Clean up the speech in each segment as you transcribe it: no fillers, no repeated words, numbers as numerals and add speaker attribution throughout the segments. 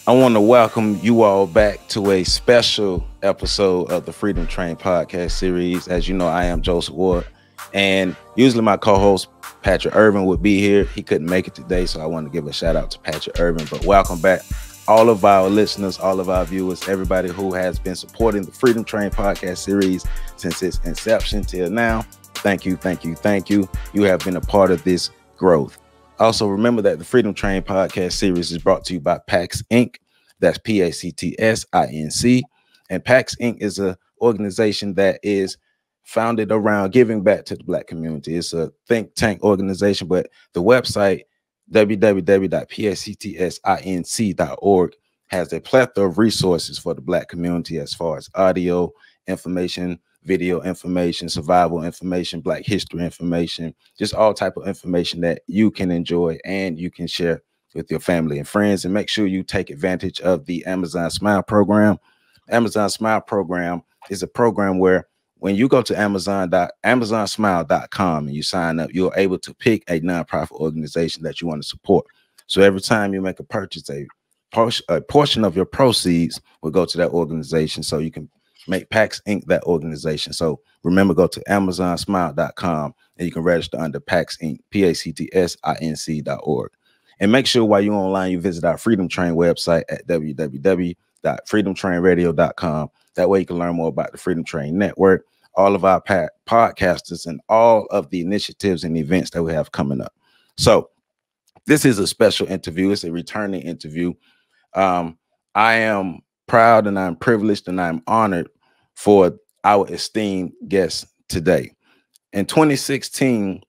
Speaker 1: I want to welcome you all back to a special episode of the Freedom Train podcast series. As you know, I am Joseph Ward, and usually my co-host Patrick Irvin would be here. He couldn't make it today, so I want to give a shout out to Patrick Irvin. But welcome back, all of our listeners, all of our viewers, everybody who has been supporting the Freedom Train podcast series since its inception till now. Thank you, thank you, thank you. You have been a part of this growth. Also, remember that the Freedom Train podcast series is brought to you by PAX Inc. That's PACTSINC. And PAX Inc. is an organization that is founded around giving back to the Black community. It's a think tank organization, but the website, www.pactsinc.org, has a plethora of resources for the Black community as far as audio information, video information, survival information, Black history information, just all type of information that you can enjoy and you can share with your family and friends. And make sure you take advantage of the Amazon Smile program. Amazon Smile program is a program where when you go to amazonsmile.com and you sign up, you're able to pick a nonprofit organization that you want to support. So every time you make a purchase, a portion of your proceeds will go to that organization, so you can make PAX Inc. that organization. So remember, go to amazonsmile.com and you can register under PAX Inc. PACTSINC.org. And make sure while you're online, you visit our Freedom Train website at www.freedomtrainradio.com. That way you can learn more about the Freedom Train Network, all of our podcasters, and all of the initiatives and events that we have coming up. So this is a special interview. It's a returning interview. I am proud and I'm privileged and I'm honored for our esteemed guest today. In 2016,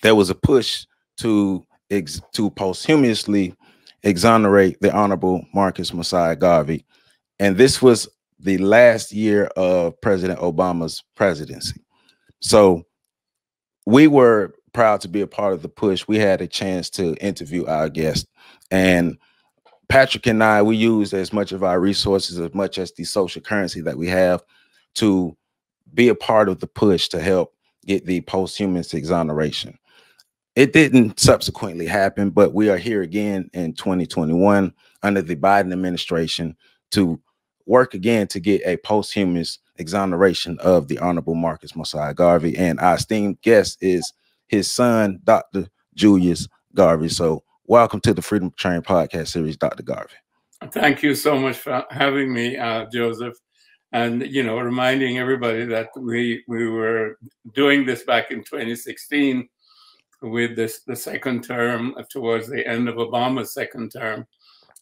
Speaker 1: there was a push to posthumously exonerate the Honorable Marcus Garvey. And this was the last year of President Obama's presidency. So we were proud to be a part of the push. We had a chance to interview our guest, and Patrick and I, we used as much of our resources, as much as the social currency that we have, to be a part of the push to help get the posthumous exoneration. It didn't subsequently happen, but we are here again in 2021 under the Biden administration to work again to get a posthumous exoneration of the Honorable Marcus Garvey. And our esteemed guest is his son, Dr. Julius Garvey. So welcome to the Freedom Train podcast series, Dr. Garvey.
Speaker 2: Thank you so much for having me, Joseph. And, you know, reminding everybody that we were doing this back in 2016 with the second term, towards the end of Obama's second term.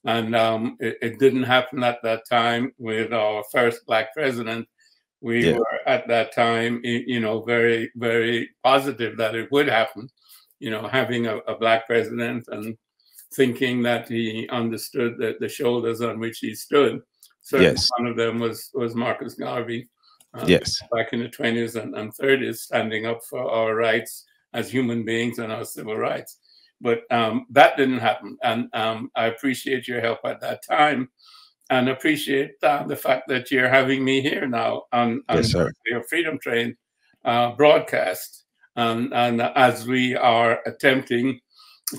Speaker 2: And it didn't happen at that time with our first Black president. We were at that time, you know, very, very positive that it would happen, you know, having a Black president and thinking that he understood the shoulders on which he stood. Certainly one of them was Marcus Garvey, back in the 20s and 30s, standing up for our rights as human beings and our civil rights. But that didn't happen. And I appreciate your help at that time, and appreciate the fact that you're having me here now on your Freedom Train broadcast. And as we are attempting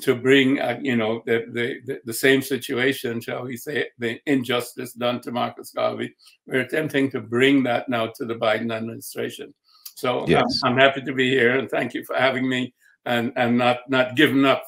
Speaker 2: to bring, you know, the same situation, shall we say, the injustice done to Marcus Garvey, we're attempting to bring that now to the Biden administration. So I'm happy to be here, and thank you for having me, and not giving up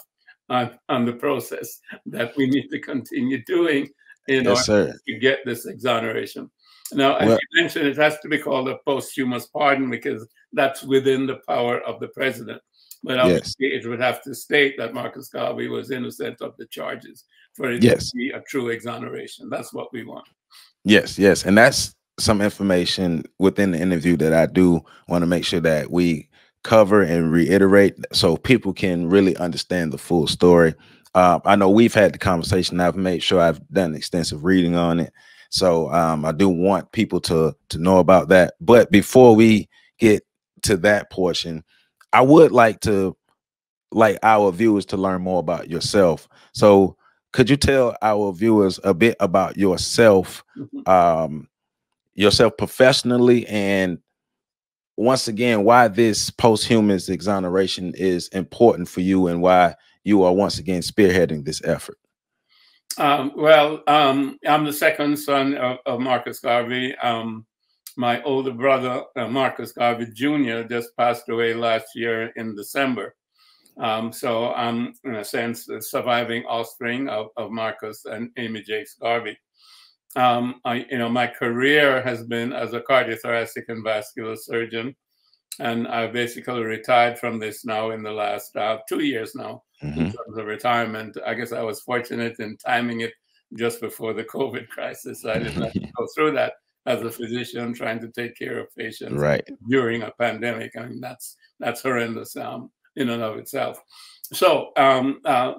Speaker 2: on the process that we need to continue doing in order to get this exoneration. Now, as you mentioned, it has to be called a posthumous pardon because that's within the power of the president. But obviously, it would have to state that Marcus Garvey was innocent of the charges for it to be a true exoneration. That's what we want.
Speaker 1: Yes, yes. And that's some information within the interview that I do want to make sure that we cover and reiterate so people can really understand the full story. I know we've had the conversation. I've made sure I've done extensive reading on it. So I do want people to know about that. But before we get to that portion, I would like our viewers to learn more about yourself. So could you tell our viewers a bit about yourself, yourself professionally, and once again, why this posthumous exoneration is important for you and why you are once again spearheading this effort?
Speaker 2: I'm the second son of Marcus Garvey. My older brother, Marcus Garvey Jr., just passed away last year in December. So I'm, in a sense, the surviving offspring of Marcus and Amy Jakes Garvey. My career has been as a cardiothoracic and vascular surgeon, and I basically retired from this now in the last 2 years now in terms of retirement. I guess I was fortunate in timing it just before the COVID crisis. I didn't have to go through that as a physician trying to take care of patients during a pandemic. I mean, that's horrendous in and of itself. So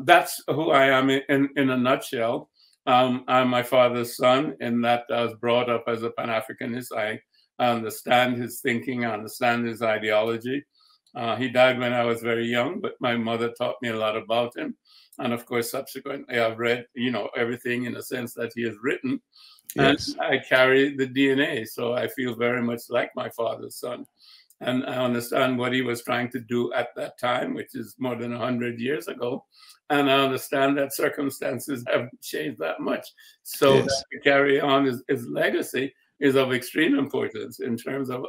Speaker 2: that's who I am in a nutshell. I'm my father's son, in that I was brought up as a Pan-Africanist. I understand his thinking, I understand his ideology. He died when I was very young, but my mother taught me a lot about him. And of course, subsequently, I've read, everything in a sense that he has written. Yes. And I carry the DNA, so I feel very much like my father's son. And I understand what he was trying to do at that time, which is more than 100 years ago. And I understand that circumstances have changed that much. So that to carry on his legacy is of extreme importance in terms of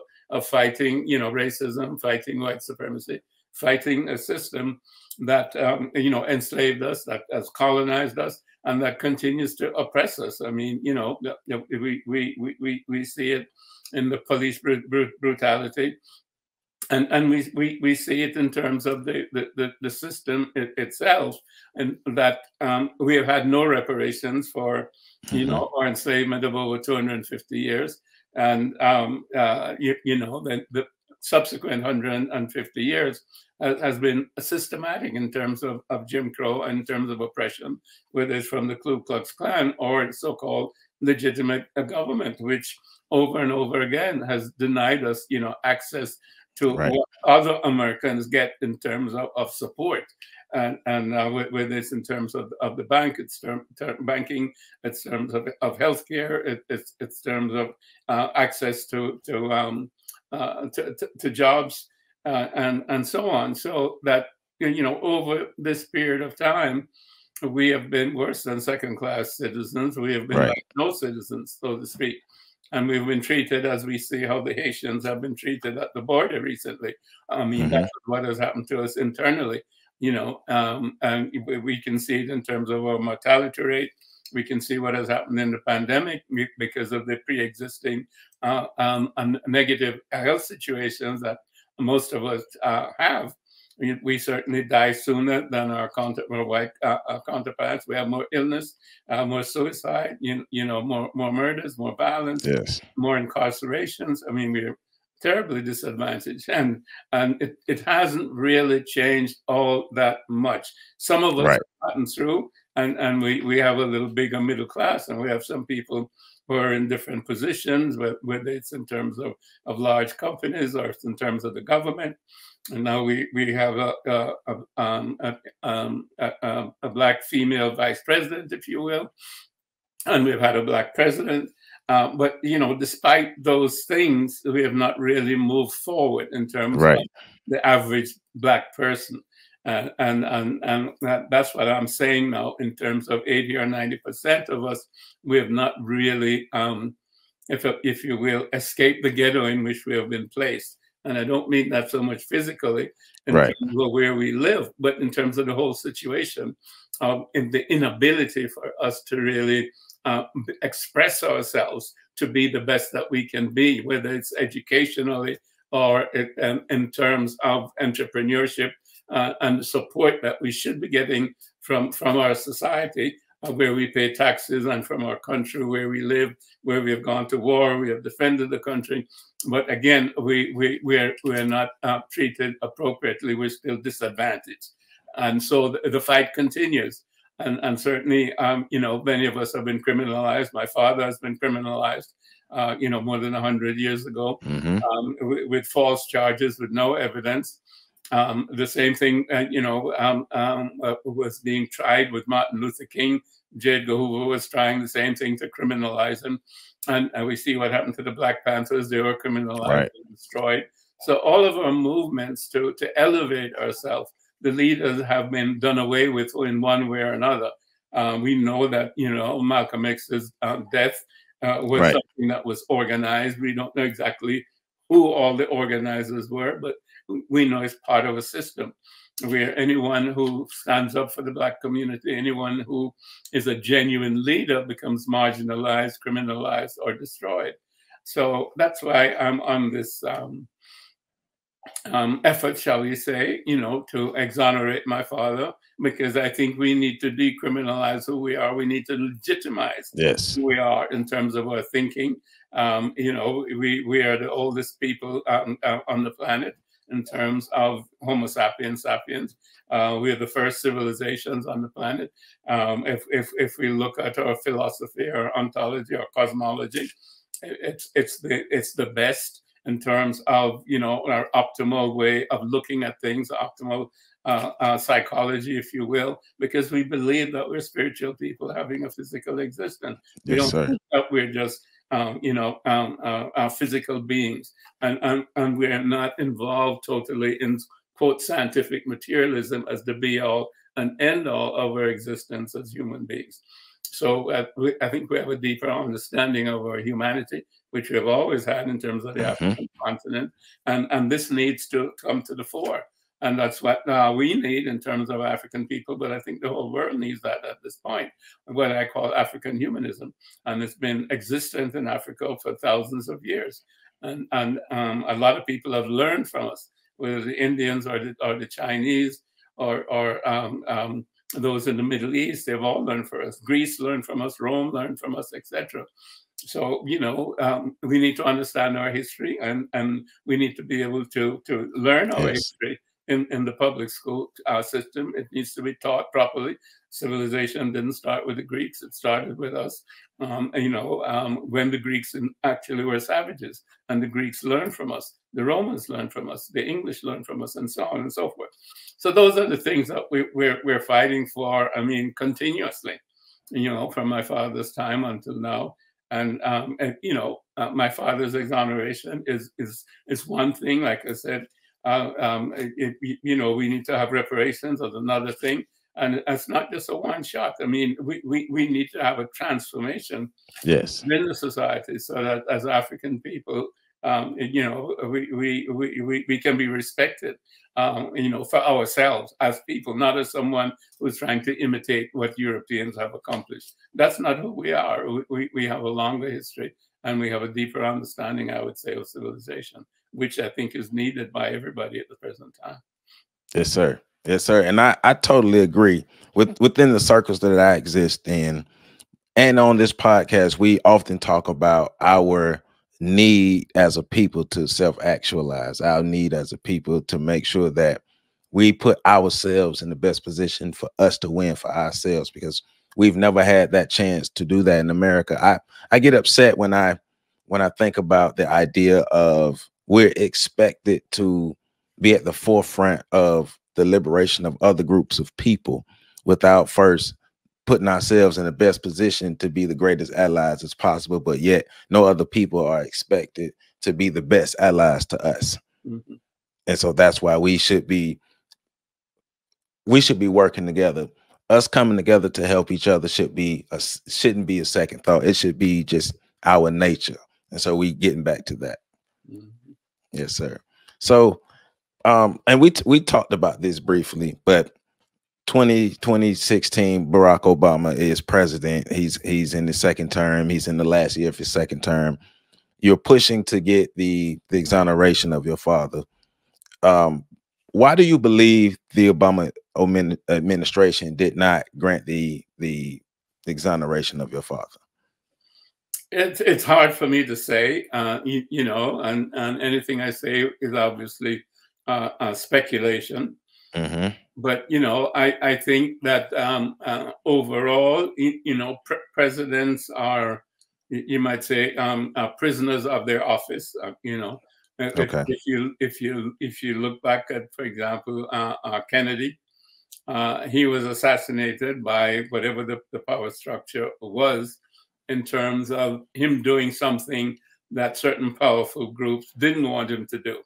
Speaker 2: fighting, racism, fighting white supremacy, fighting a system that, enslaved us, that has colonized us, and that continues to oppress us. I mean, we see it in the police brutality. And we see it in terms of the system itself, and that we have had no reparations for, our enslavement of over 250 years. And, the subsequent 150 years has been systematic in terms of Jim Crow and in terms of oppression, whether it's from the Ku Klux Klan or so-called legitimate government, which over and over again has denied us, access to what other Americans get in terms of support. And with this in terms of the bank, it's banking, it's terms of healthcare, it's terms of access to jobs and so on. So that, over this period of time, we have been worse than second-class citizens. We have been like no citizens, so to speak. And we've been treated as we see how the Haitians have been treated at the border recently. I mean, that's what has happened to us internally, and we can see it in terms of our mortality rate. We can see what has happened in the pandemic because of the pre-existing negative health situations that most of us have. We certainly die sooner than our white counterparts. We have more illness, more suicide, more murders, more violence, more incarcerations. I mean, we're terribly disadvantaged, and it hasn't really changed all that much. Some of us have gotten through, and we have a little bigger middle class, and we have some people who are in different positions, whether it's in terms of large companies or it's in terms of the government. And now we have a black female vice president, if you will, and we've had a black president. But despite those things, we have not really moved forward in terms of the average black person. And that's what I'm saying now. In terms of 80 or 90% of us, we have not really, if you will, escaped the ghetto in which we have been placed. And I don't mean that so much physically in terms of where we live, but in terms of the whole situation, in the inability for us to really express ourselves to be the best that we can be, whether it's educationally or in terms of entrepreneurship and the support that we should be getting from our society, where we pay taxes, and from our country where we live, where we have gone to war, we have defended the country. But again, we're not treated appropriately. We're still disadvantaged. And so the fight continues. And certainly, many of us have been criminalized. My father has been criminalized, more than 100 years ago, with false charges, with no evidence. The same thing, was being tried with Martin Luther King. J. Edgar Hoover was trying the same thing to criminalize him. And we see what happened to the Black Panthers. They were criminalized and destroyed. So all of our movements to elevate ourselves, the leaders have been done away with in one way or another. We know that, you know, Malcolm X's death was
Speaker 1: Right.
Speaker 2: something that was organized. We don't know exactly who all the organizers were, but we know it's part of a system where anyone who stands up for the Black community, anyone who is a genuine leader, becomes marginalized, criminalized, or destroyed. So that's why I'm on this effort, shall we say, you know, to exonerate my father, because I think we need to decriminalize who we are. We need to legitimize
Speaker 1: Yes.
Speaker 2: who we are in terms of our thinking. You know, we are the oldest people on the planet in terms of Homo sapiens sapiens. We are the first civilizations on the planet. If we look at our philosophy, our ontology, our cosmology, it's the best in terms of, you know, our optimal way of looking at things, optimal psychology, if you will, because we believe that we're spiritual people having a physical existence. We
Speaker 1: Yes,
Speaker 2: don't
Speaker 1: sir.
Speaker 2: think that we're just, you know, physical beings, and we're not involved totally in, quote, scientific materialism as the be all and end all of our existence as human beings. So I think we have a deeper understanding of our humanity, which we have always had in terms of the African continent, and this needs to come to the fore. And that's what we need in terms of African people, but I think the whole world needs that at this point, what I call African humanism. And it's been existent in Africa for thousands of years. And a lot of people have learned from us, whether the Indians or the Chinese or those in the Middle East. They've all learned from us. Greece learned from us, Rome learned from us, etc. So, you know, we need to understand our history, and we need to be able to learn our history in the public school system. It needs to be taught properly. Civilization didn't start with the Greeks. It started with us, you know, when the Greeks actually were savages, and the Greeks learned from us. The Romans learned from us. The English learned from us, and so on and so forth. So those are the things that we're fighting for, I mean, continuously, you know, from my father's time until now. And you know, my father's exoneration is one thing. Like I said, you know, we need to have reparations as another thing, and it's not just a one shot. I mean, we need to have a transformation,
Speaker 1: yes,
Speaker 2: in the society, so that as African people, you know, we can be respected, you know, for ourselves as people, not as someone who's trying to imitate what Europeans have accomplished. That's not who we are. We have a longer history, and we have a deeper understanding, I would say, of civilization, which I think is needed by everybody at the present time.
Speaker 1: Yes, sir. Yes, sir. And I totally agree within the circles that I exist in. And on this podcast, we often talk about our need as a people to self-actualize, our need as a people to make sure that we put ourselves in the best position for us to win for ourselves, because we've never had that chance to do that in America. I get upset when I think about the idea of we're expected to be at the forefront of the liberation of other groups of people without first putting ourselves in the best position to be the greatest allies as possible, but yet no other people are expected to be the best allies to us.
Speaker 2: Mm-hmm.
Speaker 1: And so that's why we should be working together. Us coming together to help each other shouldn't be a second thought. It should be just our nature. And so we getting back to that.
Speaker 2: Mm-hmm.
Speaker 1: Yes, sir. So and we talked about this briefly, but 2016, Barack Obama is president. He's in his second term. He's in the last year of his second term. You're pushing to get the exoneration of your father. Why do you believe the Obama administration did not grant the exoneration of your father?
Speaker 2: It's hard for me to say, you know, and anything I say is obviously speculation.
Speaker 1: Mm-hmm.
Speaker 2: But, you know, I think that overall, you know, presidents are, you might say, prisoners of their office. You know,
Speaker 1: Okay.
Speaker 2: if you look back at, for example, Kennedy, he was assassinated by whatever the power structure was, in terms of him doing something that certain powerful groups didn't want him to do.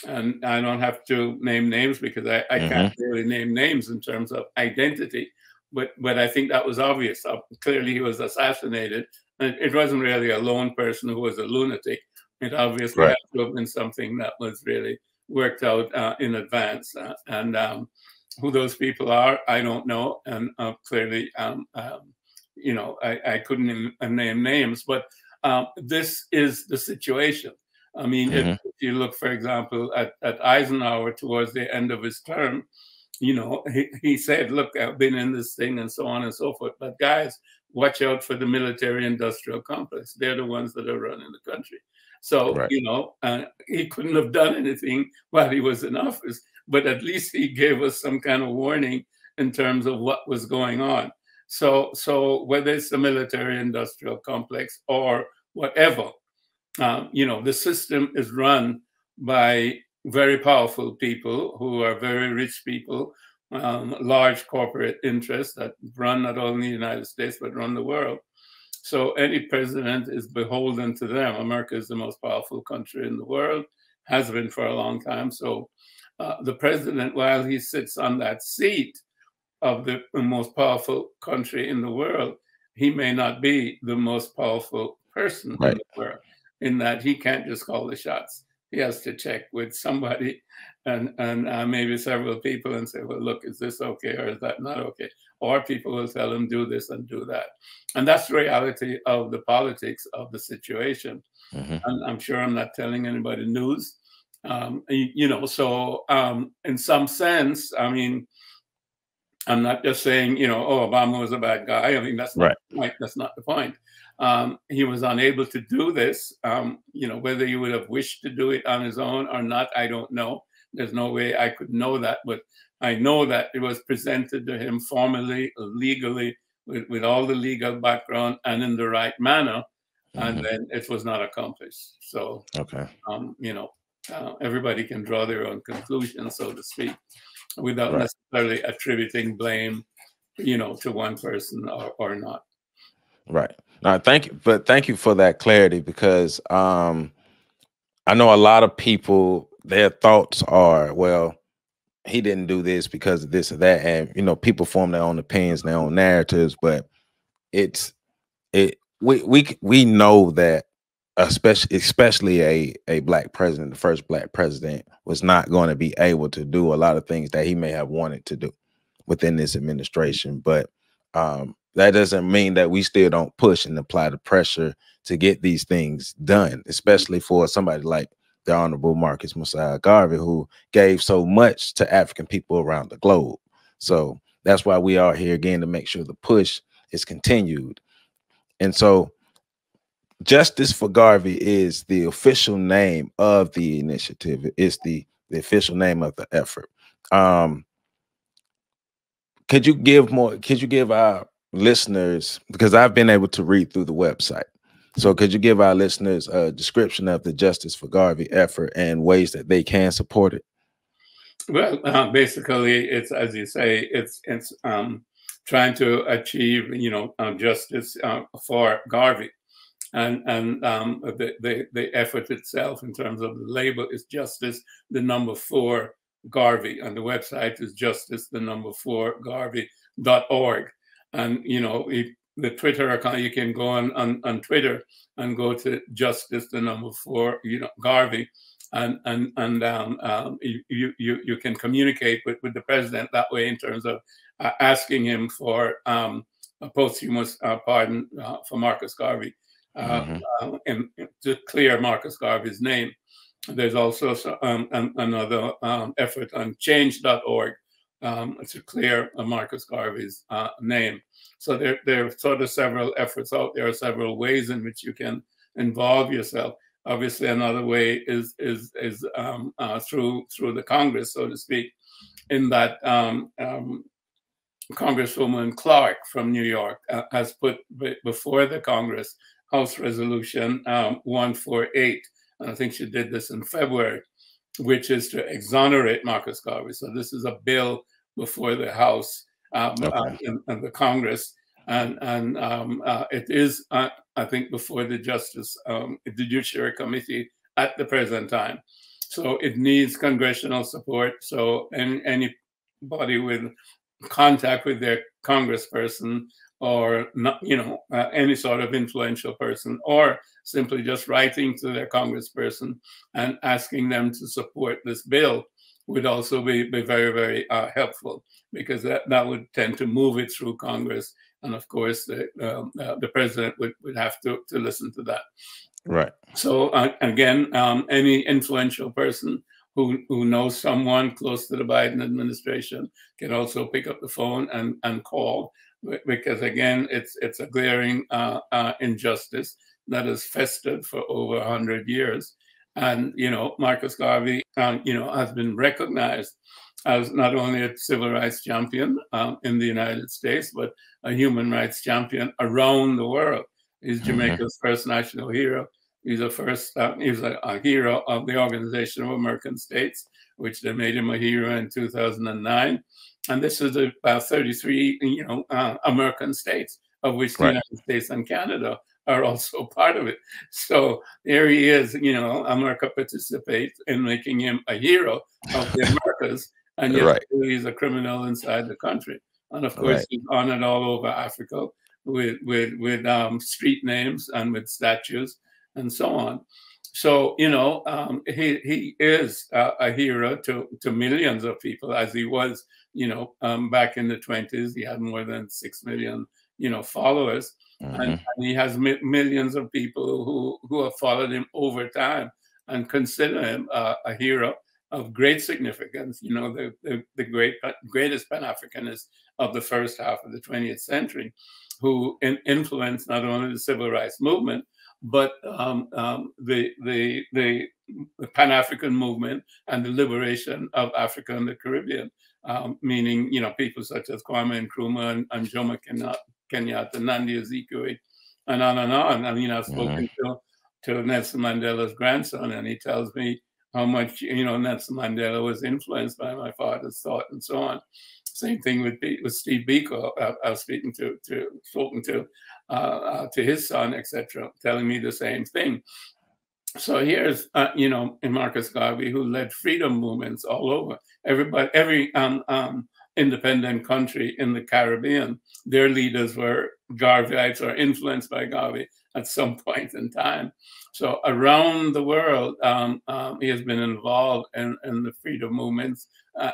Speaker 2: And I don't have to name names because I can't really name names in terms of identity. but I think that was obvious. Clearly, he was assassinated. And it wasn't really a lone person who was a lunatic. It obviously
Speaker 1: Right.
Speaker 2: had to have been something that was really worked out in advance. And who those people are, I don't know. And clearly, you know, I couldn't name names, but this is the situation. I mean, if you look, for example, at Eisenhower towards the end of his term, you know, he said, look, I've been in this thing and so on and so forth. But guys, watch out for the military industrial complex. They're the ones that are running the country. So,
Speaker 1: Right.
Speaker 2: you know, he couldn't have done anything while he was in office, but at least he gave us some kind of warning in terms of what was going on. So whether it's the military industrial complex or whatever, you know, the system is run by very powerful people who are very rich people, large corporate interests that run not only the United States, but run the world. So any president is beholden to them. America is the most powerful country in the world, has been for a long time. So the president, while he sits on that seat of the most powerful country in the world, he may not be the most powerful person in the world, in that he can't just call the shots. He has to check with somebody and maybe several people and say, well, look, is this okay or is that not okay? Or people will tell him, do this and do that. And that's the reality of the politics of the situation. And I'm sure I'm not telling anybody news. You know, so in some sense, I mean, I'm not just saying, you know, oh, Obama was a bad guy. I mean, that's not the point. That's not the point. He was unable to do this. You know, whether he would have wished to do it on his own or not, I don't know. There's no way I could know that. But I know that it was presented to him formally, legally, with all the legal background and in the right manner. And then it was not accomplished. So, you know, everybody can draw their own conclusions, so to speak, without necessarily attributing blame, you know, to one person or not.
Speaker 1: Right. Thank you. But thank you for that clarity, because I know a lot of people, their thoughts are, well, he didn't do this because of this or that. And, you know, people form their own opinions, their own narratives, but we know that especially a black president, the first black president, was not going to be able to do a lot of things that he may have wanted to do within this administration. But that doesn't mean that we still don't push and apply the pressure to get these things done, especially for somebody like the Honorable Marcus Garvey, who gave so much to African people around the globe. So that's why we are here again, to make sure the push is continued. And so Justice for Garvey is the official name of the initiative. It's the official name of the effort. Could you give our listeners, because I've been able to read through the website, so could you give our listeners a description of the Justice for Garvey effort and ways that they can support it?
Speaker 2: Well, basically, it's, as you say, it's trying to achieve, you know, justice for Garvey. And the effort itself, in terms of the label, is Justice, the number 4 Garvey, and the website is justice, the number 4 Garvey.org. And you know, the Twitter account, you can go on Twitter and go to Justice, the number 4, you know, Garvey, and you can communicate with the president that way, in terms of asking him for a posthumous pardon for Marcus Garvey. And to clear Marcus Garvey's name. There's also another effort on change.org to clear Marcus Garvey's name. So there are sort of several efforts out there, several ways in which you can involve yourself. Obviously, another way is through the Congress, so to speak, in that Congresswoman Clark from New York has put before the Congress House Resolution 148, and I think she did this in February, which is to exonerate Marcus Garvey. So this is a bill before the House and the Congress, and it is, I think, before the Judiciary Committee at the present time. So it needs congressional support. So anybody with contact with their congressperson or not, any sort of influential person, or simply just writing to their congressperson and asking them to support this bill would also be very, very helpful, because that would tend to move it through Congress. And of course, the president would have to listen to that.
Speaker 1: Right.
Speaker 2: So again, any influential person who knows someone close to the Biden administration can also pick up the phone and call, because again, it's a glaring injustice that has festered for over 100 years. And, Marcus Garvey, has been recognized as not only a civil rights champion in the United States, but a human rights champion around the world. He's Jamaica's first national hero. He's he's a hero of the Organization of American States, which they made him a hero in 2009. And this is about 33, American states, of which the United States and Canada are also part of it. So there he is, America participates in making him a hero of the Americas, and yet he's a criminal inside the country. And of course, he's honored all over Africa with street names and with statues and so on. So, he is a hero to millions of people, as he was, back in the 20s. He had more than 6 million, followers. And he has millions of people who have followed him over time and consider him a hero of great significance, the greatest Pan-Africanist of the first half of the 20th century, who influenced not only the civil rights movement, but the Pan-African movement and the liberation of Africa and the Caribbean, meaning, people such as Kwame Nkrumah and Jomo Kenyatta, Nnamdi Azikiwe, and on and on. I mean, I've spoken to Nelson Mandela's grandson, and he tells me how much, Nelson Mandela was influenced by my father's thought and so on. Same thing with Steve Biko. I was spoken to his son, etc., telling me the same thing. So here's, in Marcus Garvey, who led freedom movements all over. Every independent country in the Caribbean, their leaders were Garveyites or influenced by Garvey at some point in time. So around the world, he has been involved in the freedom movements,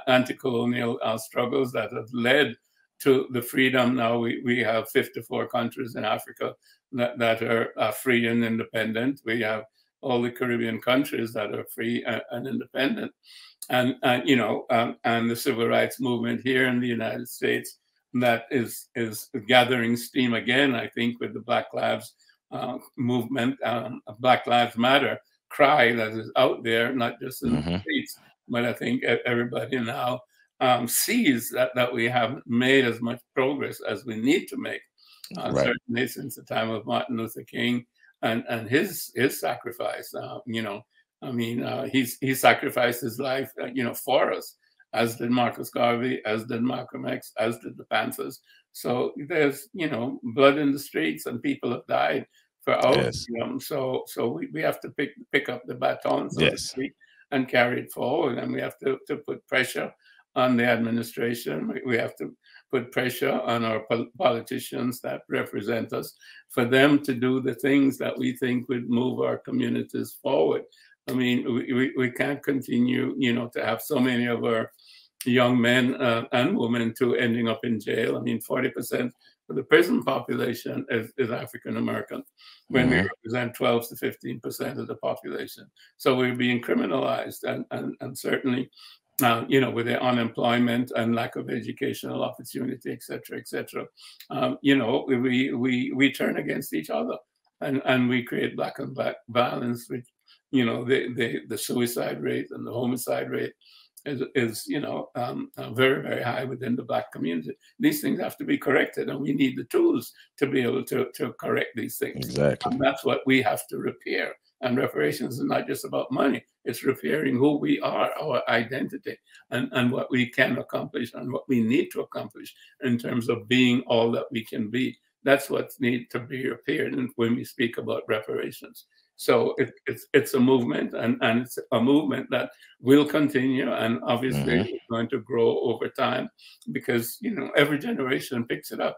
Speaker 2: anti-colonial struggles that have led to the freedom. Now we have 54 countries in Africa that are free and independent. We have all the Caribbean countries that are free and independent. And the civil rights movement here in the United States that is gathering steam again, I think, with the Black Lives movement, Black Lives Matter cry that is out there, not just in the streets, but I think everybody now sees that we haven't made as much progress as we need to make, certainly since the time of Martin Luther King and his sacrifice. He sacrificed his life, for us, as did Marcus Garvey, as did Malcolm X, as did the Panthers. So there's, blood in the streets, and people have died for our freedom. So we have to pick up the baton, so to speak, and carry it forward. And we have to put pressure on the administration. We have to put pressure on our politicians that represent us for them to do the things that we think would move our communities forward. I mean, we can't continue, to have so many of our young men and women to ending up in jail. I mean, 40% of the prison population is African American, when we represent 12 to 15% of the population. So we're being criminalized, and certainly, with the unemployment and lack of educational opportunity, et cetera, we turn against each other, and we create black and black violence, which, the suicide rate and the homicide rate is very, very high within the Black community. These things have to be corrected, and we need the tools to be able to correct these things.
Speaker 1: Exactly.
Speaker 2: And that's what we have to repair. And reparations is not just about money. It's repairing who we are, our identity, and what we can accomplish and what we need to accomplish in terms of being all that we can be. That's what needs to be repaired, and when we speak about reparations. So it's a movement, and it's a movement that will continue, and obviously it's going to grow over time, because every generation picks it up.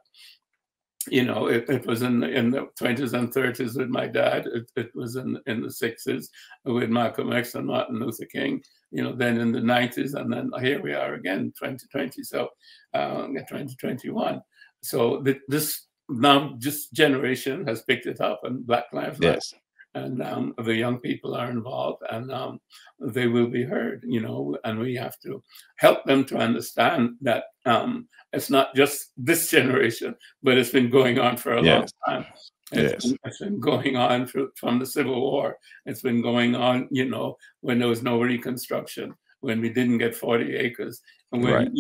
Speaker 2: It was in the 20s and 30s with my dad. It was in the 60s with Malcolm X and Martin Luther King. Then in the 90s, and then here we are again, 2020. So 2021. So this generation has picked it up, and Black Lives Matter.
Speaker 1: Yes.
Speaker 2: And the young people are involved, and they will be heard, and we have to help them to understand that it's not just this generation, but it's been going on for a long time. It's been going on from the Civil War. It's been going on, when there was no Reconstruction, when we didn't get 40 acres, and when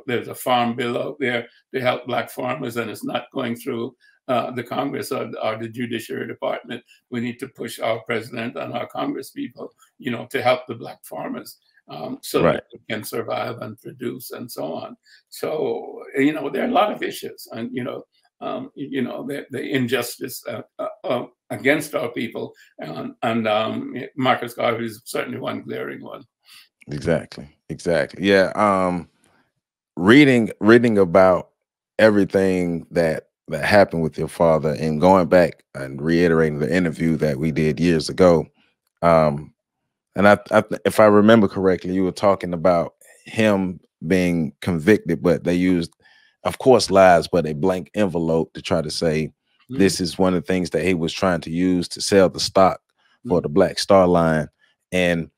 Speaker 2: there's a farm bill out there to help Black farmers, and it's not going through the Congress or the Judiciary Department. We need to push our president and our Congress people, to help the Black farmers, so that they can survive and produce and so on. So, there are a lot of issues, and the injustice against our people, and Marcus Garvey is certainly one glaring one.
Speaker 1: Exactly. Yeah. Reading about everything that happened with your father, and going back and reiterating the interview that we did years ago. And if I remember correctly, you were talking about him being convicted, but they used, of course, lies, but a blank envelope to try to say this is one of the things that he was trying to use to sell the stock for the Black Star Line, and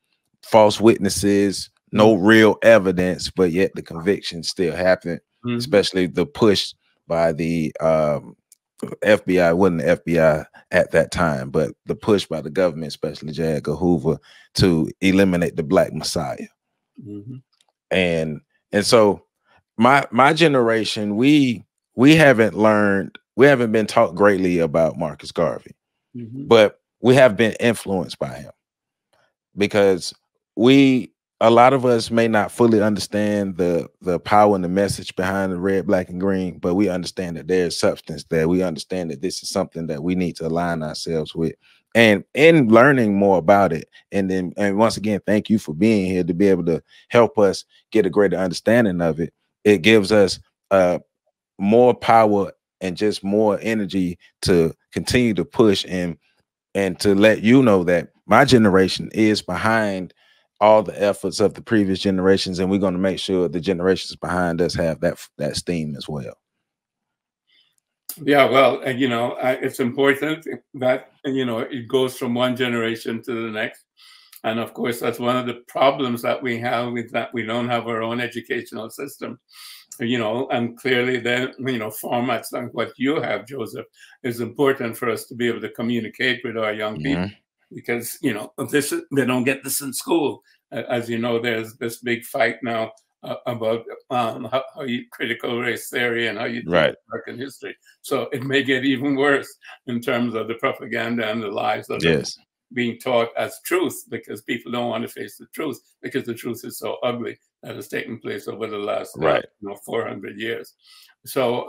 Speaker 1: false witnesses, no real evidence, but yet the conviction still happened, especially the push by the FBI. It wasn't the FBI at that time, but the push by the government, especially J. Edgar Hoover, to eliminate the Black Messiah. And so my generation, we haven't been taught greatly about Marcus Garvey, but we have been influenced by him, because a lot of us may not fully understand the power and the message behind the red, black, and green, but we understand that there's substance there. We understand that this is something that we need to align ourselves with. And in learning more about it, and once again, thank you for being here to be able to help us get a greater understanding of it. It gives us more power and just more energy to continue to push and to let you know that my generation is behind all the efforts of the previous generations, and we're going to make sure the generations behind us have that steam as well.
Speaker 2: Yeah, well, it's important that it goes from one generation to the next, and of course that's one of the problems that we have, with that we don't have our own educational system. And clearly then, formats like what you have, Joseph, is important for us to be able to communicate with our young people. Because they don't get this in school. As you know, there's this big fight now about how you critical race theory and how you teach American history. So it may get even worse in terms of the propaganda and the lies that are being taught as truth, because people don't want to face the truth, because the truth is so ugly that has taken place over the last 400 years. So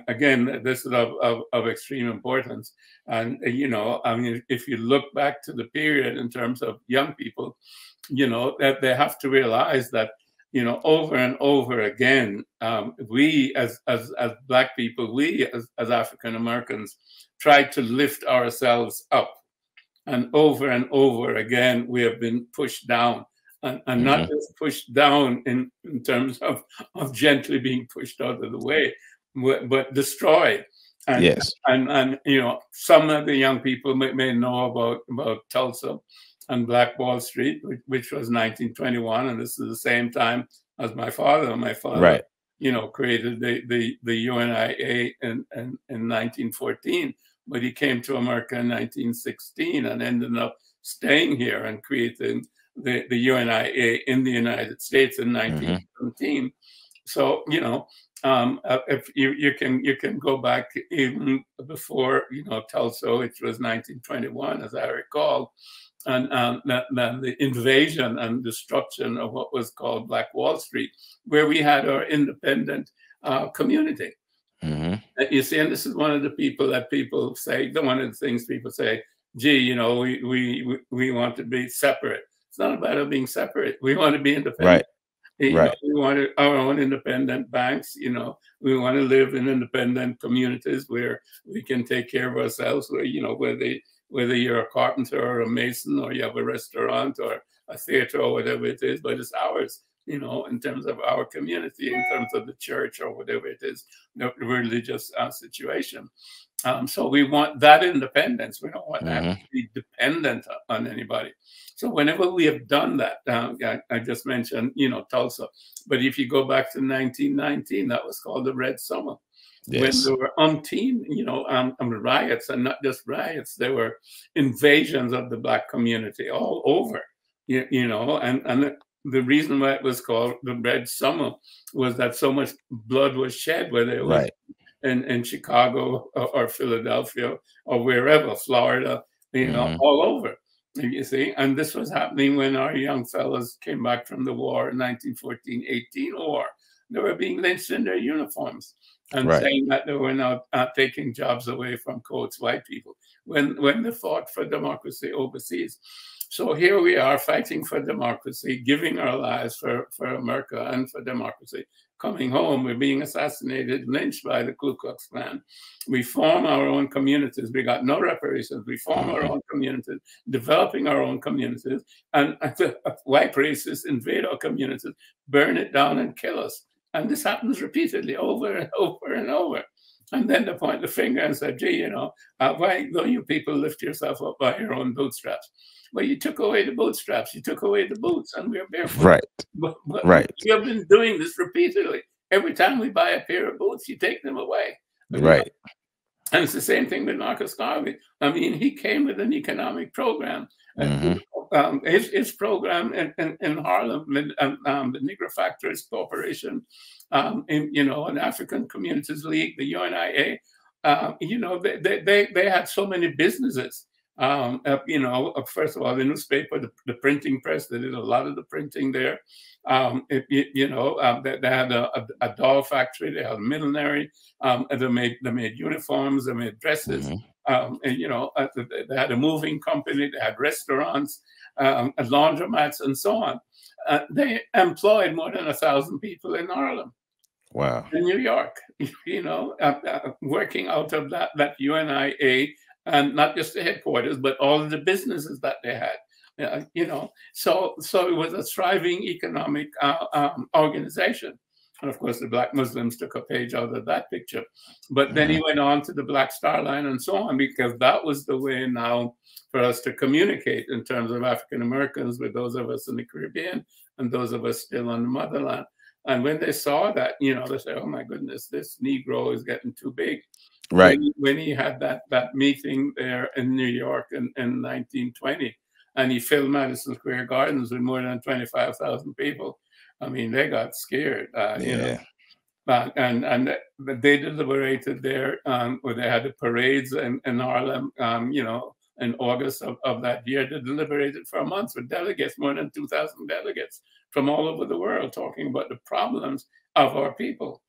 Speaker 2: again, this is of extreme importance. And I mean, if you look back to the period in terms of young people, that they have to realize that over and over again, we as Black people, we as African Americans, tried to lift ourselves up, and over again we have been pushed down. And not just pushed down in terms of gently being pushed out of the way, but destroyed. And, and some of the young people may know about Tulsa and Black Wall Street, which was 1921, and this is the same time as my father. My father, created the UNIA in 1914, but he came to America in 1916 and ended up staying here and creating the UNIA in the United States in 1917. So if you can go back even before Tulsa, which was 1921, as I recall, and the invasion and destruction of what was called Black Wall Street, where we had our independent community. You see, and this is one of the things people say, gee, you know, we want to be separate. It's not about being separate. We want to be independent.
Speaker 1: Right.
Speaker 2: You know,
Speaker 1: Right.
Speaker 2: we want our own independent banks. You know, we want to live in independent communities where we can take care of ourselves. Where, you know, whether you're a carpenter or a mason, or you have a restaurant or a theater or whatever it is, but it's ours. You know, in terms of our community, in terms of the church or whatever it is, the religious situation. So we want that independence. We don't want to have to be dependent on anybody. So whenever we have done that, I just mentioned, you know, Tulsa, but if you go back to 1919, that was called the Red Summer. Yes. When there were umpteen, you know, riots, and not just riots, there were invasions of the Black community all over, you know, and the reason why it was called the Red Summer was that so much blood was shed, whether it was in Chicago or Philadelphia or wherever, Florida, you know, all over. You see, and this was happening when our young fellows came back from the war in 1914-18 war. They were being lynched in their uniforms and saying that they were now taking jobs away from quotes white people when they fought for democracy overseas. So here we are fighting for democracy, giving our lives for America and for democracy. Coming home, we're being assassinated, lynched by the Ku Klux Klan. We form our own communities. We got no reparations. We form our own communities, developing our own communities, and the white racists invade our communities, burn it down and kill us. And this happens repeatedly over and over and over. And then they point the finger and say, gee, you know, why don't you people lift yourself up by your own bootstraps? Well, you took away the bootstraps, you took away the boots, and we're barefoot.
Speaker 1: Right.
Speaker 2: But
Speaker 1: You
Speaker 2: have been doing this repeatedly. Every time we buy a pair of boots, you take them away.
Speaker 1: Right.
Speaker 2: And it's the same thing with Marcus Garvey. I mean, he came with an economic program. His program in Harlem, the Negro Factors Corporation, you know, an African Communities League, the UNIA, you know, they had so many businesses. You know, first of all, the newspaper, the printing press, they did a lot of the printing there. You know, they had a doll factory, they had a millinery, they made uniforms, they made dresses. And, you know, they had a moving company, they had restaurants, laundromats, and so on. They employed more than 1,000 people in Harlem.
Speaker 1: Wow.
Speaker 2: In New York, you know, working out of that UNIA, and not just the headquarters, but all of the businesses that they had. You know, so it was a thriving economic organization. And of course, the Black Muslims took a page out of that picture. But then he went on to the Black Star Line and so on, because that was the way now for us to communicate in terms of African Americans with those of us in the Caribbean and those of us still on the motherland. And when they saw that, you know, they said, oh my goodness, this Negro is getting too big.
Speaker 1: Right.
Speaker 2: When he had that meeting there in New York in 1920, and he filled Madison Square Gardens with more than 25,000 people. I mean, they got scared, you know. And they deliberated there, where they had the parades in Harlem, you know, in August of that year. They deliberated for a month with delegates, more than 2,000 delegates from all over the world, talking about the problems of our people.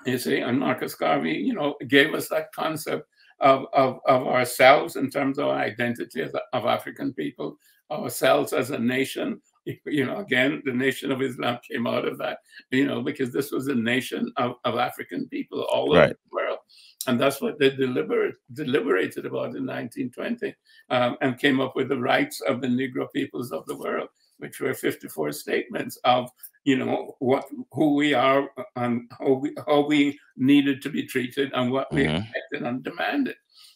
Speaker 2: You see, and Marcus Garvey, you know, gave us that concept of ourselves in terms of our identity of African people, ourselves as a nation. You know, again, the Nation of Islam came out of that, you know, because this was a nation of African people all over the world. And that's what they deliberated about in 1920, and came up with the rights of the Negro peoples of the world, which were 54 statements of, you know, who we are and how we needed to be treated and what we expected and demanded.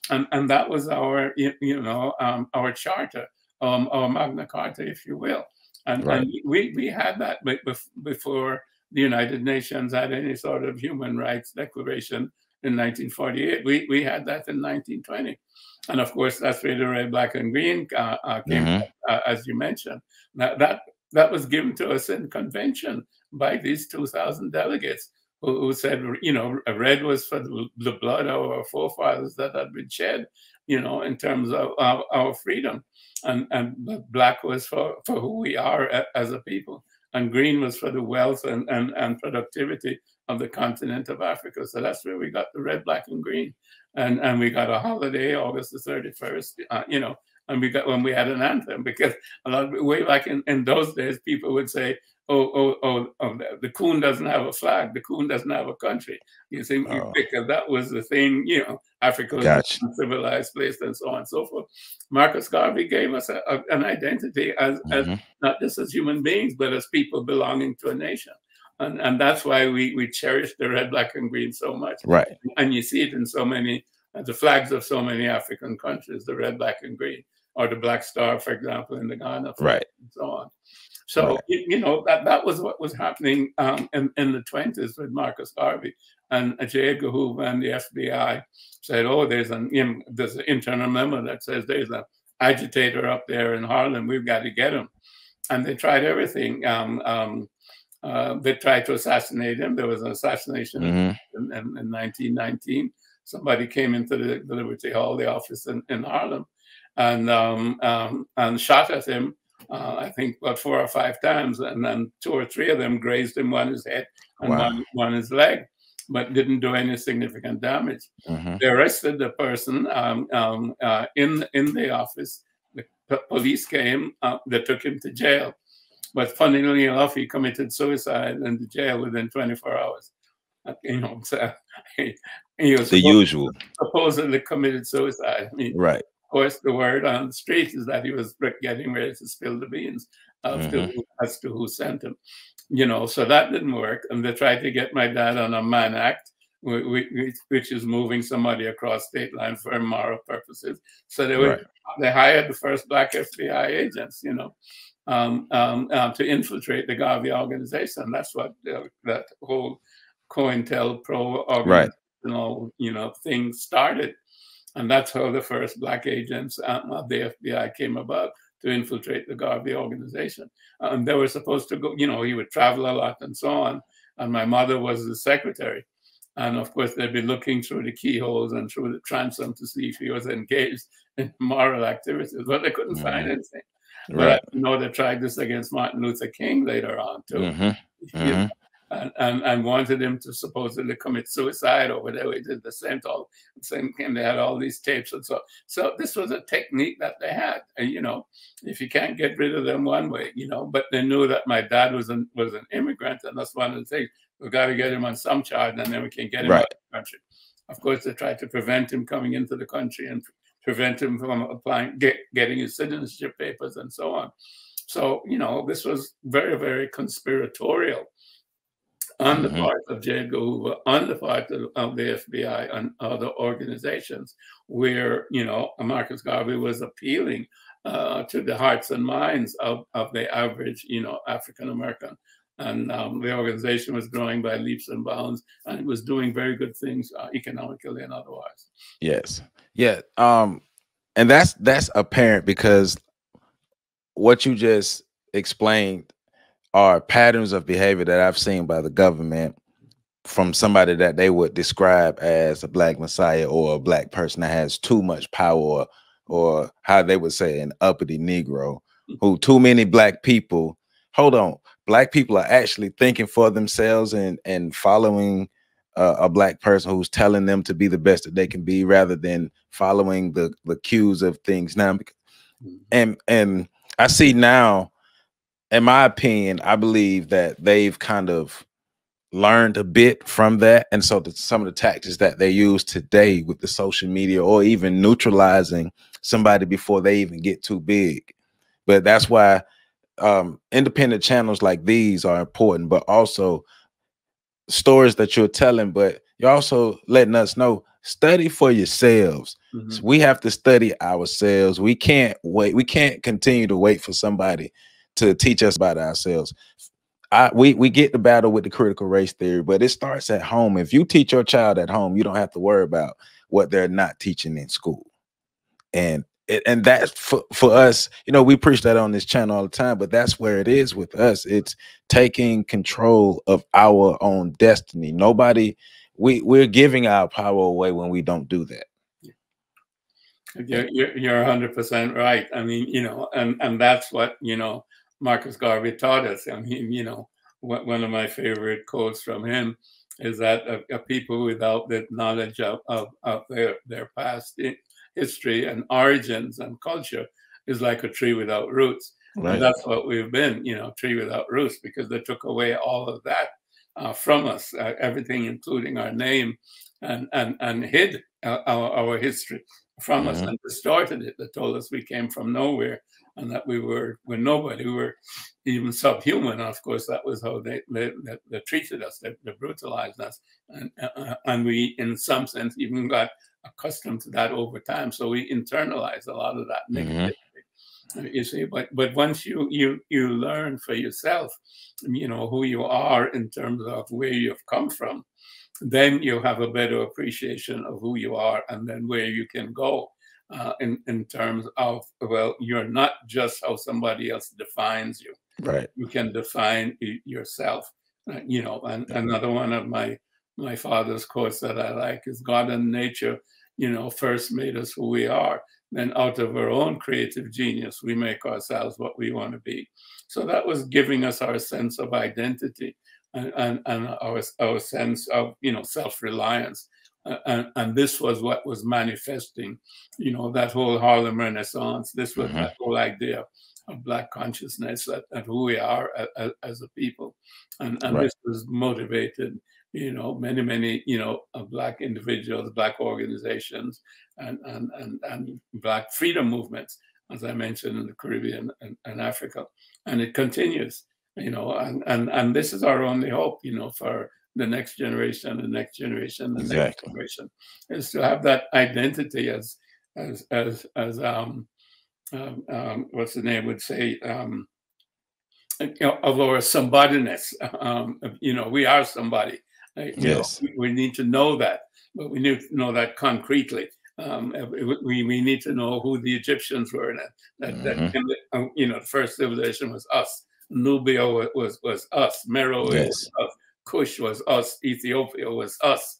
Speaker 2: And that was our, you know, our charter, our Magna Carta, if you will. And we had that before the United Nations had any sort of human rights declaration in 1948. We had that in 1920. And of course, that's where the red, black, and green came, as you mentioned. Now, that was given to us in convention by these 2,000 delegates who said, you know, red was for the blood of our forefathers that had been shed, you know, in terms of our freedom. And black was for who we are as a people. And green was for the wealth and productivity of the continent of Africa. So that's where we got the red, black, and green. and we got a holiday, August the 31st, you know, and when we had an anthem, because a lot of way back in those days, people would say, the coon doesn't have a flag, the coon doesn't have a country. You see, because that was the thing, you know, Africa was a civilized place and so on and so forth. Marcus Garvey gave us an identity as not just as human beings, but as people belonging to a nation. And that's why we cherish the red, black, and green so much.
Speaker 1: Right.
Speaker 2: And you see it in so many, the flags of so many African countries, the red, black, and green, or the Black Star, for example, in the Ghana flag, and so on. So, you know, that was what was happening in the 20s with Marcus Garvey. And J. Edgar Hoover and the FBI said, oh, there's an internal memo that says there's an agitator up there in Harlem. We've got to get him. And they tried everything. They tried to assassinate him. There was an assassination in 1919. Somebody came into the Liberty Hall, the office in Harlem, and shot at him. I think about 4 or 5 times, and then 2 or 3 of them grazed him on his head and one his leg, but didn't do any significant damage. They arrested the person in the office. The police came. They took him to jail, but funnily enough, he committed suicide in the jail within 24 hours. You know, so he was supposedly committed suicide. I mean, right. Of course, the word on the street is that he was getting ready to spill the beans as to who sent him. You know, so that didn't work. And they tried to get my dad on a Mann Act, which is moving somebody across state line for immoral purposes. So they hired the first black FBI agents, you know, to infiltrate the Garvey organization. That's what that whole COINTELPRO organizational, you know, thing started. And that's how the first black agents of the FBI came about, to infiltrate the Garvey organization. They were supposed to go, you know, he would travel a lot and so on. And my mother was the secretary. And of course, they'd be looking through the keyholes and through the transom to see if he was engaged in moral activities, but they couldn't find anything. But you know, they tried this against Martin Luther King later on, too. You know? And wanted him to supposedly commit suicide or whatever. He did the same thing. They had all these tapes and so this was a technique that they had. And you know, if you can't get rid of them one way, you know, but they knew that my dad was an immigrant, and that's one of the things. We've got to get him on some charge, and then we can get him out of the country. Of course, they tried to prevent him coming into the country and prevent him from getting his citizenship papers and so on. So, you know, this was very, very conspiratorial on the part of J. Edgar Hoover, on the part of the FBI and other organizations, where, you know, Marcus Garvey was appealing to the hearts and minds of the average, you know, African American. And the organization was growing by leaps and bounds, and it was doing very good things economically and otherwise.
Speaker 1: Yes. Yeah. And that's apparent, because what you just explained are patterns of behavior that I've seen by the government from somebody that they would describe as a black messiah or a black person that has too much power, or how they would say an uppity Negro, who too many black people. Hold on. Black people are actually thinking for themselves and following a black person who's telling them to be the best that they can be, rather than following the cues of things now. And I see now, in my opinion, I believe that they've kind of learned a bit from that. And so some of the tactics that they use today with the social media, or even neutralizing somebody before they even get too big. But that's why independent channels like these are important, but also stories that you're telling, but you're also letting us know, study for yourselves. So we have to study ourselves. We can't wait. We can't continue to wait for somebody to teach us about ourselves. We get the battle with the critical race theory, but it starts at home. If you teach your child at home, you don't have to worry about what they're not teaching in school. And that's for us, you know, we preach that on this channel all the time, but that's where it is with us. It's taking control of our own destiny. We're giving our power away when we don't do that.
Speaker 2: You're 100% right. I mean, you know, and that's what, you know, Marcus Garvey taught us. I mean, you know, one of my favorite quotes from him is that a people without the knowledge of their past history and origins and culture is like a tree without roots.
Speaker 1: Right.
Speaker 2: And that's what we've been, you know, tree without roots, because they took away all of that from us, everything, including our name, and hid our history from us and distorted it. They told us we came from nowhere and that we were nobody. We were even subhuman. And of course, that was how they treated us. They brutalized us, and we, in some sense, even got accustomed to that over time. So we internalized a lot of that negativity. You see, but once you learn for yourself, you know, who you are in terms of where you've come from, then you have a better appreciation of who you are, and then where you can go in terms of, well, you're not just how somebody else defines you.
Speaker 1: Right.
Speaker 2: You can define yourself. You know, and another one of my father's quotes that I like is, God and nature, you know, first made us who we are. Then out of our own creative genius, we make ourselves what we want to be. So that was giving us our sense of identity and our sense of, you know, self-reliance. And this was what was manifesting, you know, that whole Harlem Renaissance. This was that whole idea of Black consciousness and who we are as a people. And this was motivated, you know, many, you know, Black individuals, Black organizations, and Black freedom movements, as I mentioned, in the Caribbean and Africa. And it continues, you know, and this is our only hope, you know, for the next generation, the next generation, the next generation, is to have that identity as what's the name would say, you know, of our somebodyness. You know, we are somebody. You know, we need to know that, but we need to know that concretely. We need to know who the Egyptians were. That you know, the first civilization was us. Nubia was us. Meroe was us. Kush was us. Ethiopia was us.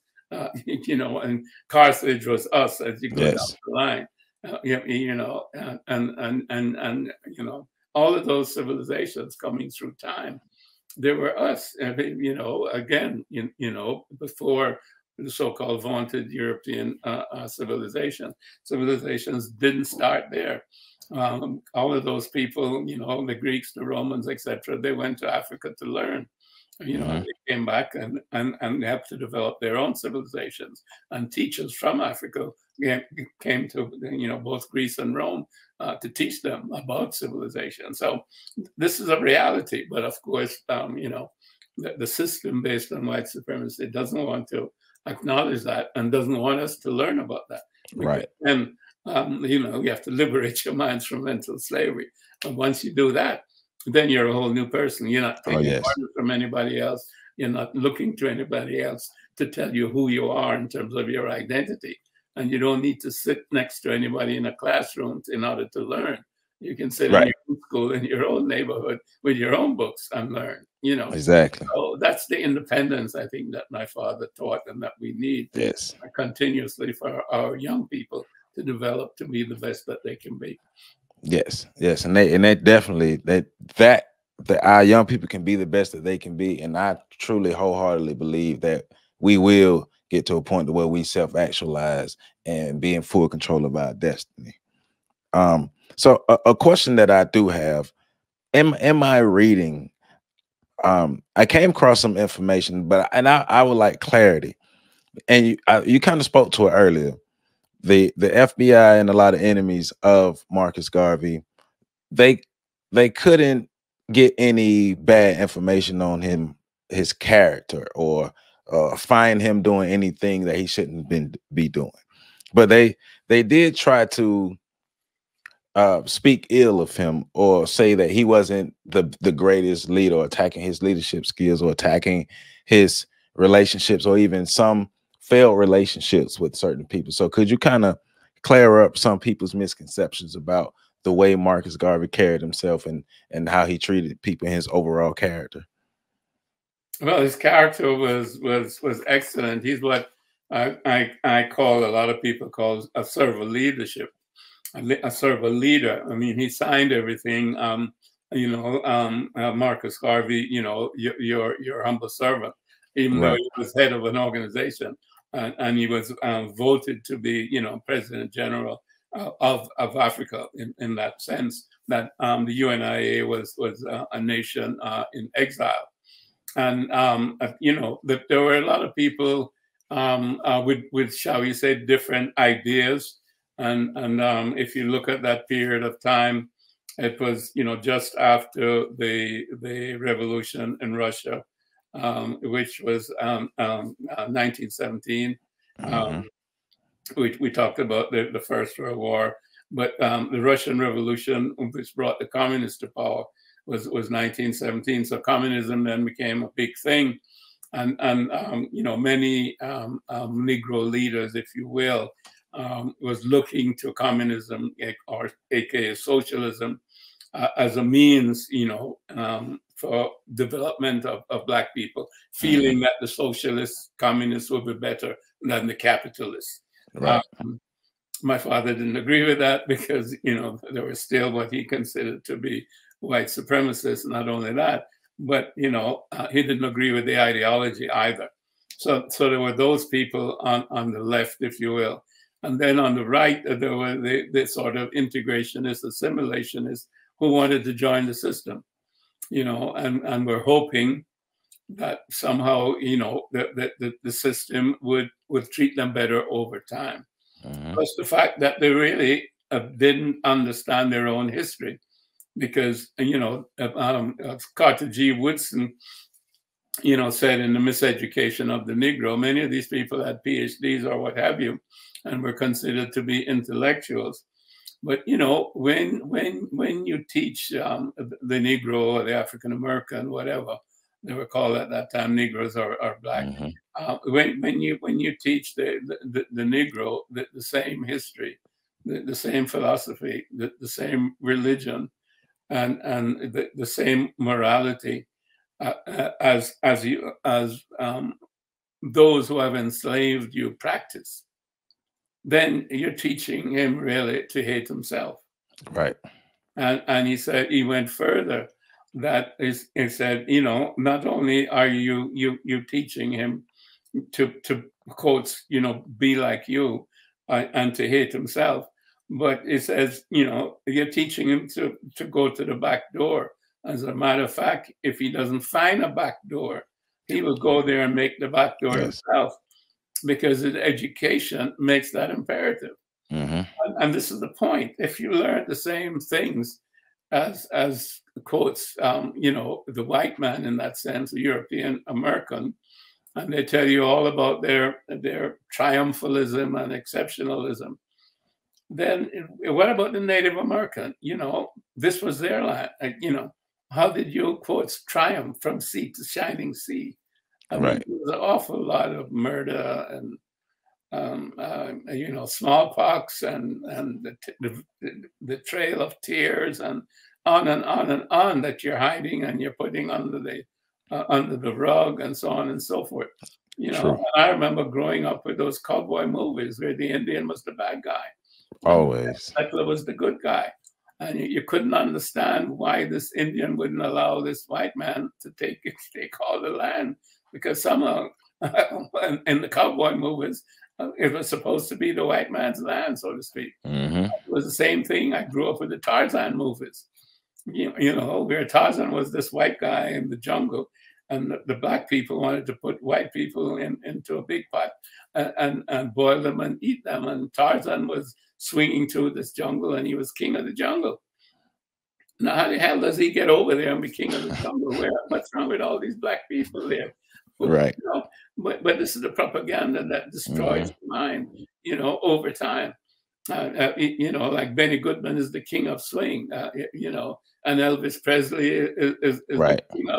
Speaker 2: You know, and Carthage was us as you go down the line. You know, and you know, all of those civilizations coming through time, they were us. You know, again, you know, before the so-called vaunted European civilizations didn't start there. All of those people, you know, the Greeks, the Romans, etc., they went to Africa to learn. You know, they came back and they have to develop their own civilizations. And teachers from Africa came to, you know, both Greece and Rome to teach them about civilization. So this is a reality. But of course, you know, the system based on white supremacy doesn't want to acknowledge that and doesn't want us to learn about that.
Speaker 1: Right.
Speaker 2: And, you know, you have to liberate your minds from mental slavery. And once you do that, then you're a whole new person. You're not taking orders from anybody else. You're not looking to anybody else to tell you who you are in terms of your identity. And you don't need to sit next to anybody in a classroom in order to learn. You can sit in your own school, in your own neighborhood, with your own books and learn, you know.
Speaker 1: Exactly.
Speaker 2: So that's the independence, I think, that my father taught and that we need continuously for our young people to develop to be the best that they can be.
Speaker 1: Yes, and they definitely that our young people can be the best that they can be, and I truly wholeheartedly believe that we will get to a point where we self-actualize and be in full control of our destiny. So a question that I do have: Am I reading? I came across some information, but I would like clarity, and you kind of spoke to it earlier. The FBI and a lot of enemies of Marcus Garvey, they couldn't get any bad information on him, his character, or find him doing anything that he shouldn't be doing. But they did try to speak ill of him or say that he wasn't the greatest leader, or attacking his leadership skills, or attacking his relationships, or even some failed relationships with certain people. So could you kind of clear up some people's misconceptions about the way Marcus Garvey carried himself and how he treated people in his overall character?
Speaker 2: Well, his character was excellent. He's what I call, a lot of people call, a servant leadership, a servant leader. I mean, he signed everything. You know, Marcus Garvey, you know, your humble servant. even though
Speaker 1: Right.
Speaker 2: he was head of an organization, and he was voted to be, President General of Africa in that sense. That the UNIA was a nation in exile, and there were a lot of people with shall we say different ideas, and if you look at that period of time, it was just after the revolution in Russia, which was 1917.
Speaker 1: Mm-hmm.
Speaker 2: We talked about the First World War, but the Russian Revolution, which brought the communists to power, was 1917. So communism then became a big thing, and many Negro leaders, if you will, was looking to communism, or aka socialism, as a means, for development of Black people, feeling that the socialists, communists would be better than the capitalists.
Speaker 1: Right.
Speaker 2: My father didn't agree with that because, there were still what he considered to be white supremacists. Not only that, but, he didn't agree with the ideology either. So there were those people on the left, if you will. And then on the right, there were the sort of integrationists, assimilationists who wanted to join the system, and were hoping that somehow, the system would treat them better over time. Plus the fact that they really didn't understand their own history, because, Carter G. Woodson, said in The Miseducation of the Negro, many of these people had PhDs or what have you, and were considered to be intellectuals. But when you teach the Negro or the African American, whatever they were called at that time, Negroes or Black, when you teach the Negro the same history, the same philosophy, the same religion, and the same morality as those who have enslaved you practice, then you're teaching him really to hate himself.
Speaker 1: Right.
Speaker 2: And he said, he went further, that is, he said, not only are you teaching him to quotes, be like you, and to hate himself, but it says, you're teaching him to go to the back door. As a matter of fact, if he doesn't find a back door, he will go there and make the back door himself, because his education makes that imperative. And this is the point. If you learn the same things as quotes, the white man in that sense, the European American, and they tell you all about their triumphalism and exceptionalism, then what about the Native American? This was their land. How did you, quotes, triumph from sea to shining sea? I mean, there was an awful lot of murder and, smallpox and the trail of tears and on and on and on that you're hiding and you're putting under the rug and so on and so forth. And I remember growing up with those cowboy movies where the Indian was the bad guy.
Speaker 1: Always.
Speaker 2: The settler was the good guy. And you couldn't understand why this Indian wouldn't allow this white man to take all the land, because somehow in the cowboy movies, it was supposed to be the white man's land, so to speak. It was the same thing. I grew up with the Tarzan movies, where Tarzan was this white guy in the jungle, and the black people wanted to put white people into a big pot and boil them and eat them. And Tarzan was swinging through this jungle, and he was king of the jungle. Now, how the hell does he get over there and be king of the jungle? What's wrong with all these black people there?
Speaker 1: Right.
Speaker 2: But this is the propaganda that destroys the mind, over time. Like Benny Goodman is the king of swing, and Elvis Presley is the king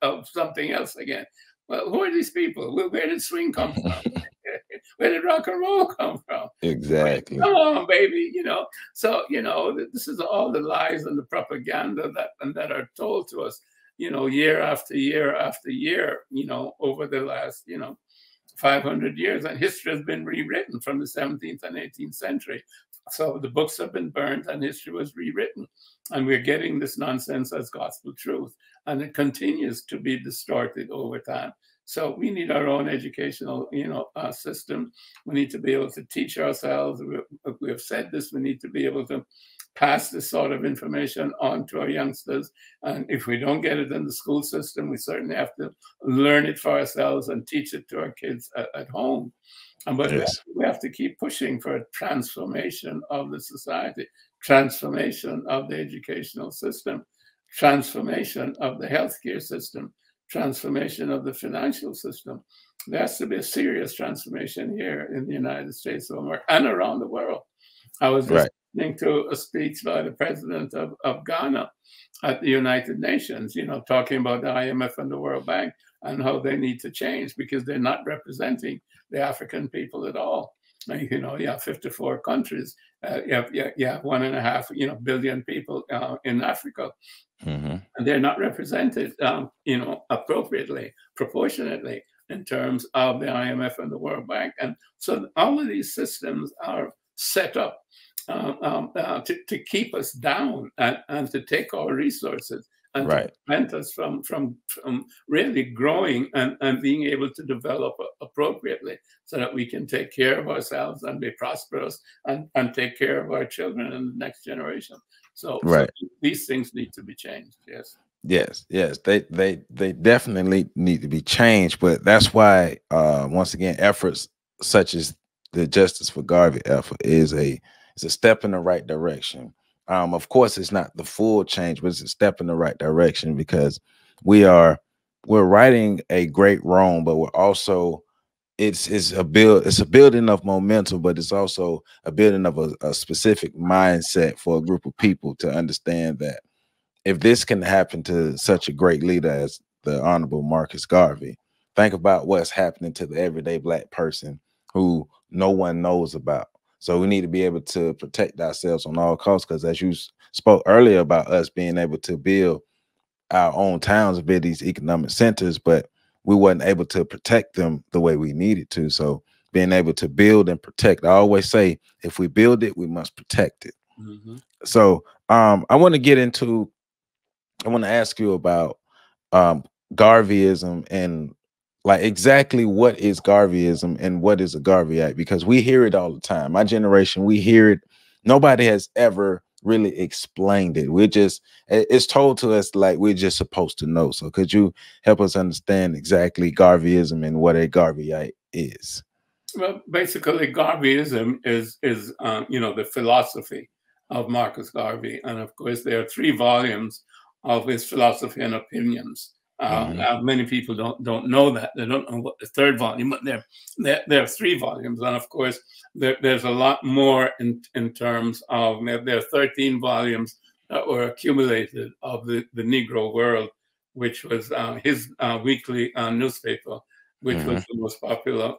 Speaker 2: of something else again. Well, who are these people? Where did swing come from? Where did rock and roll come from?
Speaker 1: Exactly.
Speaker 2: Come on, baby. So this is all the lies and the propaganda that are told to us, year after year after year, over the last 500 years, and history has been rewritten from the 17th and 18th century. So the books have been burned and history was rewritten, and we're getting this nonsense as gospel truth, and it continues to be distorted over time. So we need our own educational, system. We need to be able to teach ourselves. We have said this. We need to be able to pass this sort of information on to our youngsters. And if we don't get it in the school system, we certainly have to learn it for ourselves and teach it to our kids at home. But
Speaker 1: Yes.
Speaker 2: we have to keep pushing for a transformation of the society, transformation of the educational system, transformation of the healthcare system, transformation of the financial system. There has to be a serious transformation here in the United States of America and around the world. I was just listening to a speech by the president of Ghana at the United Nations, talking about the IMF and the World Bank and how they need to change because they're not representing the African people at all. And, you have 54 countries. You have 1.5 billion people in Africa.
Speaker 1: Mm-hmm.
Speaker 2: And they're not represented, appropriately, proportionately in terms of the IMF and the World Bank. And so all of these systems are set up to keep us down and to take our resources and to prevent us from really growing and being able to develop appropriately so that we can take care of ourselves and be prosperous and take care of our children and the next generation. So these things need to be changed. Yes.
Speaker 1: Yes. They definitely need to be changed. But that's why, once again, efforts such as the Justice for Garvey effort is a step in the right direction. Of course, it's not the full change, but it's a step in the right direction because we're righting a great wrong, but we're also it's a building of momentum, but it's also a building of a specific mindset for a group of people to understand that if this can happen to such a great leader as the Honorable Marcus Garvey, think about what's happening to the everyday Black person who no one knows about. So we need to be able to protect ourselves on all costs, because as you spoke earlier about us being able to build our own towns, build these economic centers, but we wasn't able to protect them the way we needed to. So being able to build and protect, I always say, if we build it, we must protect it.
Speaker 2: Mm-hmm.
Speaker 1: So I want to ask you about Garveyism and like exactly what is Garveyism and what is a Garveyite, because we hear it all the time. My generation, we hear it. Nobody has ever really explained it. It's told to us like we're just supposed to know. So could you help us understand exactly Garveyism and what a Garveyite is?
Speaker 2: Well, basically, Garveyism is the philosophy of Marcus Garvey, and of course, there are 3 volumes of his philosophy and opinions. Many people don't know that. They don't know what the 3rd volume, but there are 3 volumes, and of course, there's a lot more in terms of there are 13 volumes that were accumulated of the Negro World, which was his weekly newspaper, which was the most popular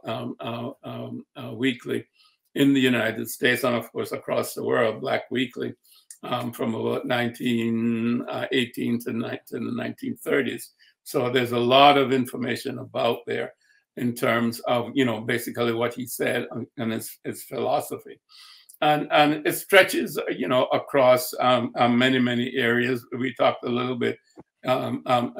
Speaker 2: weekly in the United States and, of course, across the world, Black Weekly, from about 1918 to the 1930s. So there's a lot of information about there in terms of, basically what he said and his philosophy. And it stretches, across many areas. We talked a little bit,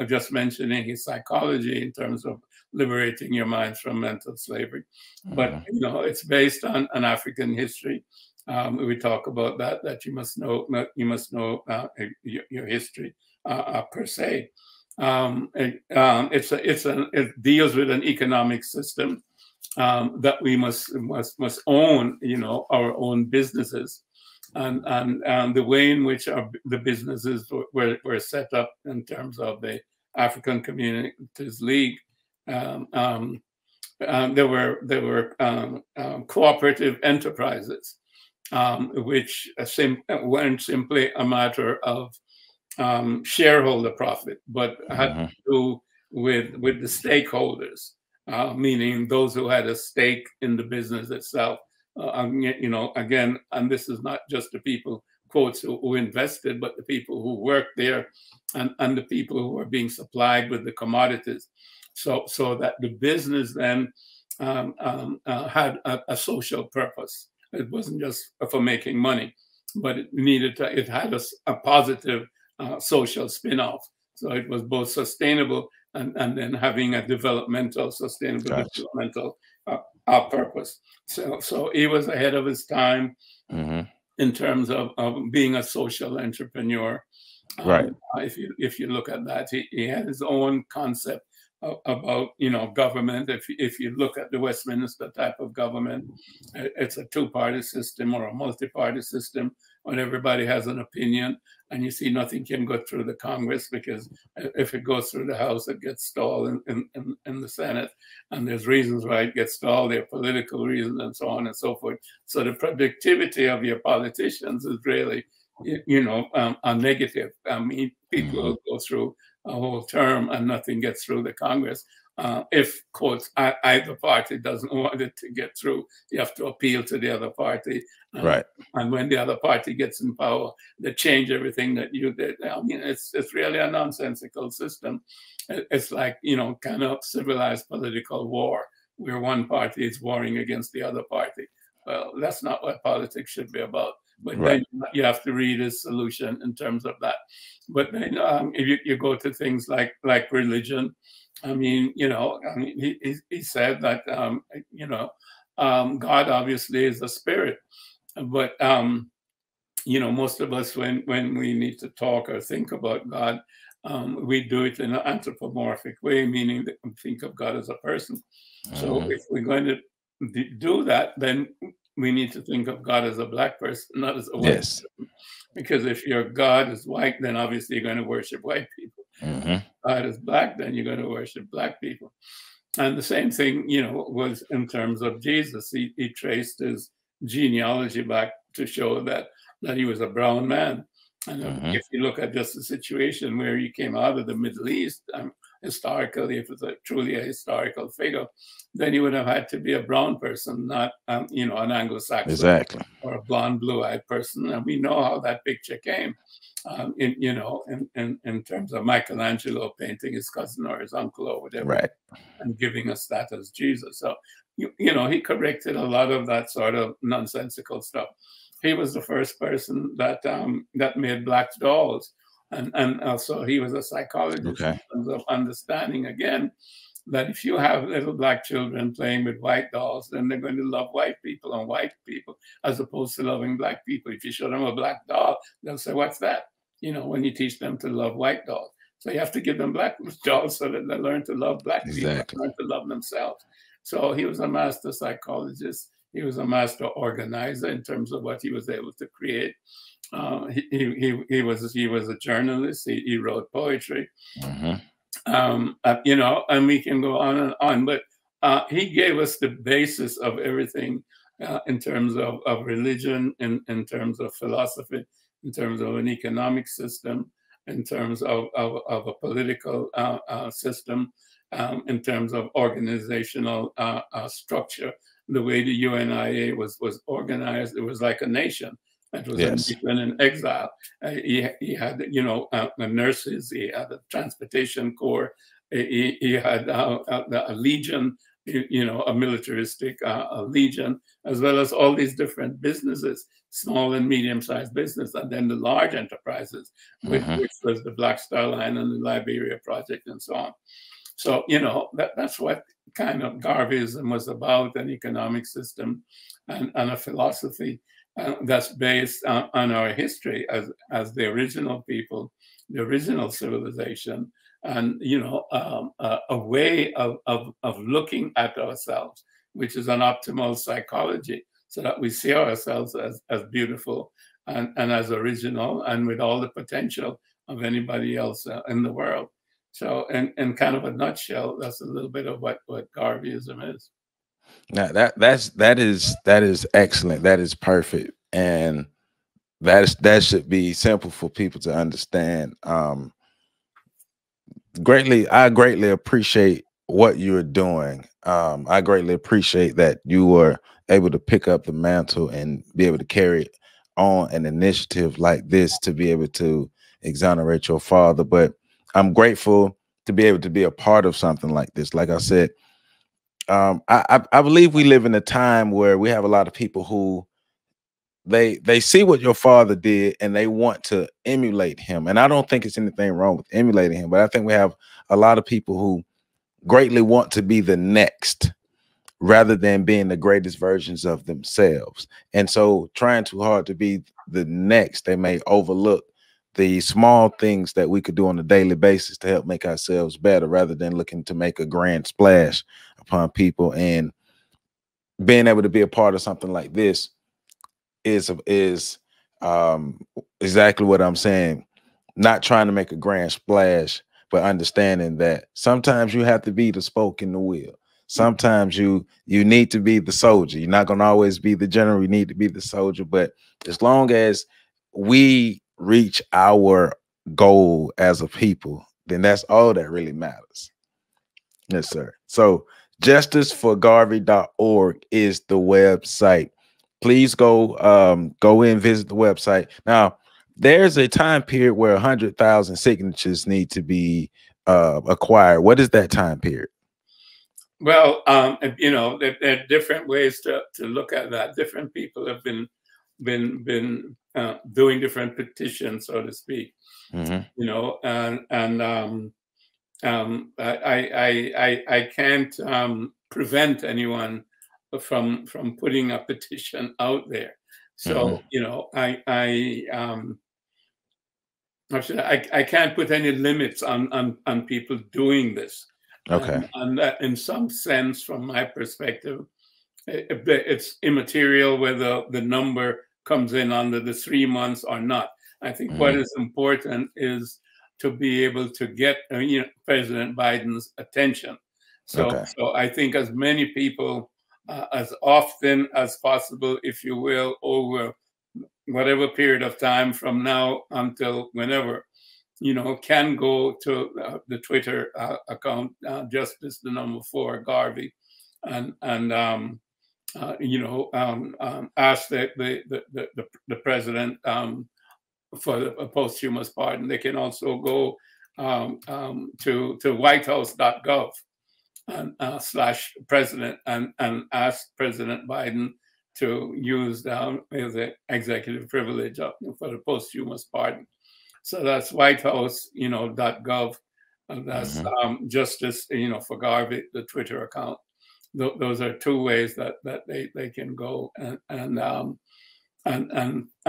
Speaker 2: just mentioning his psychology in terms of liberating your minds from mental slavery. But, it's based on an African history. We talk about that you must know your history per se. It deals with an economic system that we must own, our own businesses, and the way in which the businesses were set up in terms of the African Communities League. There were cooperative enterprises, which weren't simply a matter of shareholder profit, but had to do with the stakeholders, meaning those who had a stake in the business itself. Again, and this is not just the people, quotes, who invested, but the people who worked there and the people who were being supplied with the commodities. So that the business then had a social purpose. It wasn't just for making money, but it had a positive social spin-off. So it was both sustainable and then having a developmental, sustainable developmental purpose. So he was ahead of his time in terms of being a social entrepreneur.
Speaker 1: Right.
Speaker 2: If you look at that, he had his own concept about, you know, government. If you look at the Westminster type of government, it's a two-party system or a multi-party system when everybody has an opinion, and you see nothing can go through the Congress, because if it goes through the House, it gets stalled in the Senate, and there's reasons why it gets stalled. There are political reasons and so on and so forth. So the productivity of your politicians is really, you know, a negative. I mean, people will go through a whole term and nothing gets through the Congress. If, quotes, either party doesn't want it to get through, you have to appeal to the other party.
Speaker 1: Right.
Speaker 2: And when the other party gets in power, they change everything that you did. I mean, it's really a nonsensical system. It's like, you know, kind of civilized political war, where one party is warring against the other party. Well, that's not what politics should be about. But then you have to read his solution in terms of that. But then if you go to things like religion, I mean, you know, I mean, he said that, you know, God obviously is a spirit. But, you know, most of us, when we need to talk or think about God, we do it in an anthropomorphic way, meaning that we think of God as a person. So if we're going to do that, then we need to think of God as a black person, not as a white person. Because if your God is white, then obviously you're going to worship white people. God is black, then you're going to worship black people. And the same thing, you know, was in terms of Jesus. He traced his genealogy back to show that he was a brown man. And if you look at just the situation where he came out of the Middle East, historically, if it's truly a historical figure, then he would have had to be a brown person, not, you know, an Anglo-Saxon or a blonde, blue-eyed person. And we know how that picture came, you know, in terms of Michelangelo painting his cousin or his uncle or whatever, and giving us that as Jesus. So, you know, he corrected a lot of that sort of nonsensical stuff. He was the first person that that made black dolls. And also he was a psychologist in terms of understanding, again, that if you have little black children playing with white dolls, then they're going to love white people and white people as opposed to loving black people. If you show them a black doll, they'll say, what's that? You know, when you teach them to love white dolls. So you have to give them black dolls so that they learn to love black people, learn to love themselves. So he was a master psychologist. He was a master organizer in terms of what he was able to create. He was a journalist. He wrote poetry. You know, and we can go on and on. But he gave us the basis of everything in terms of religion, in terms of philosophy, in terms of an economic system, in terms of a political system, in terms of organizational structure. The way the UNIA was organized, it was like a nation. It was a nation in exile. He had, you know, nurses. He had a transportation corps. He had a legion, you know, a militaristic a legion, as well as all these different businesses, small and medium-sized business, and then the large enterprises, which was the Black Star Line and the Liberia Project and so on. So, you know, that's what kind of Garveyism was about, an economic system and a philosophy that's based on our history as the original people, the original civilization, and, you know, a way of looking at ourselves, which is an optimal psychology, so that we see ourselves as beautiful and as original and with all the potential of anybody else in the world. So, in kind of a nutshell, that's a little bit of what Garveyism is.
Speaker 1: Now that is excellent. That is perfect, and that should be simple for people to understand. I greatly appreciate what you're doing. I greatly appreciate that you were able to pick up the mantle and be able to carry on an initiative like this to be able to exonerate your father. But I'm grateful to be able to be a part of something like this. Like I said, I believe we live in a time where we have a lot of people who they see what your father did and they want to emulate him. And I don't think it's anything wrong with emulating him, but I think we have a lot of people who greatly want to be the next rather than being the greatest versions of themselves. And so trying too hard to be the next, they may overlook the small things that we could do on a daily basis to help make ourselves better, rather than looking to make a grand splash upon people. And being able to be a part of something like this is exactly what I'm saying. Not trying to make a grand splash, but understanding that sometimes you have to be the spoke in the wheel. Sometimes you need to be the soldier. You're not going to always be the general. You need to be the soldier. But as long as we reach our goal as a people, then that's all that really matters. Yes, sir. So justiceforgarvey.org is the website. Please go go in, visit the website. Now, there's a time period where 100,000 signatures need to be acquired. What is that time period?
Speaker 2: Well, you know, there are different ways to look at that. Different people have been doing different petitions, so to speak. You know, and I can't prevent anyone from putting a petition out there. So you know, I can't put any limits on people doing this.
Speaker 1: Okay.
Speaker 2: And that, in some sense, from my perspective, it's immaterial whether the number comes in under the 3 months or not. I think what is important is to be able to get you know, President Biden's attention. So, so I think as many people as often as possible, if you will, over whatever period of time from now until whenever, you know, can go to the Twitter account, Justice4 Garvey, and you know, ask the president for a posthumous pardon. They can also go to whitehouse.gov and /president and ask President Biden to use the executive privilege for the posthumous pardon. So that's Whitehouse, you know, .gov, and that's Justice, you know, for Garvey, the Twitter account. Those are two ways that they can go and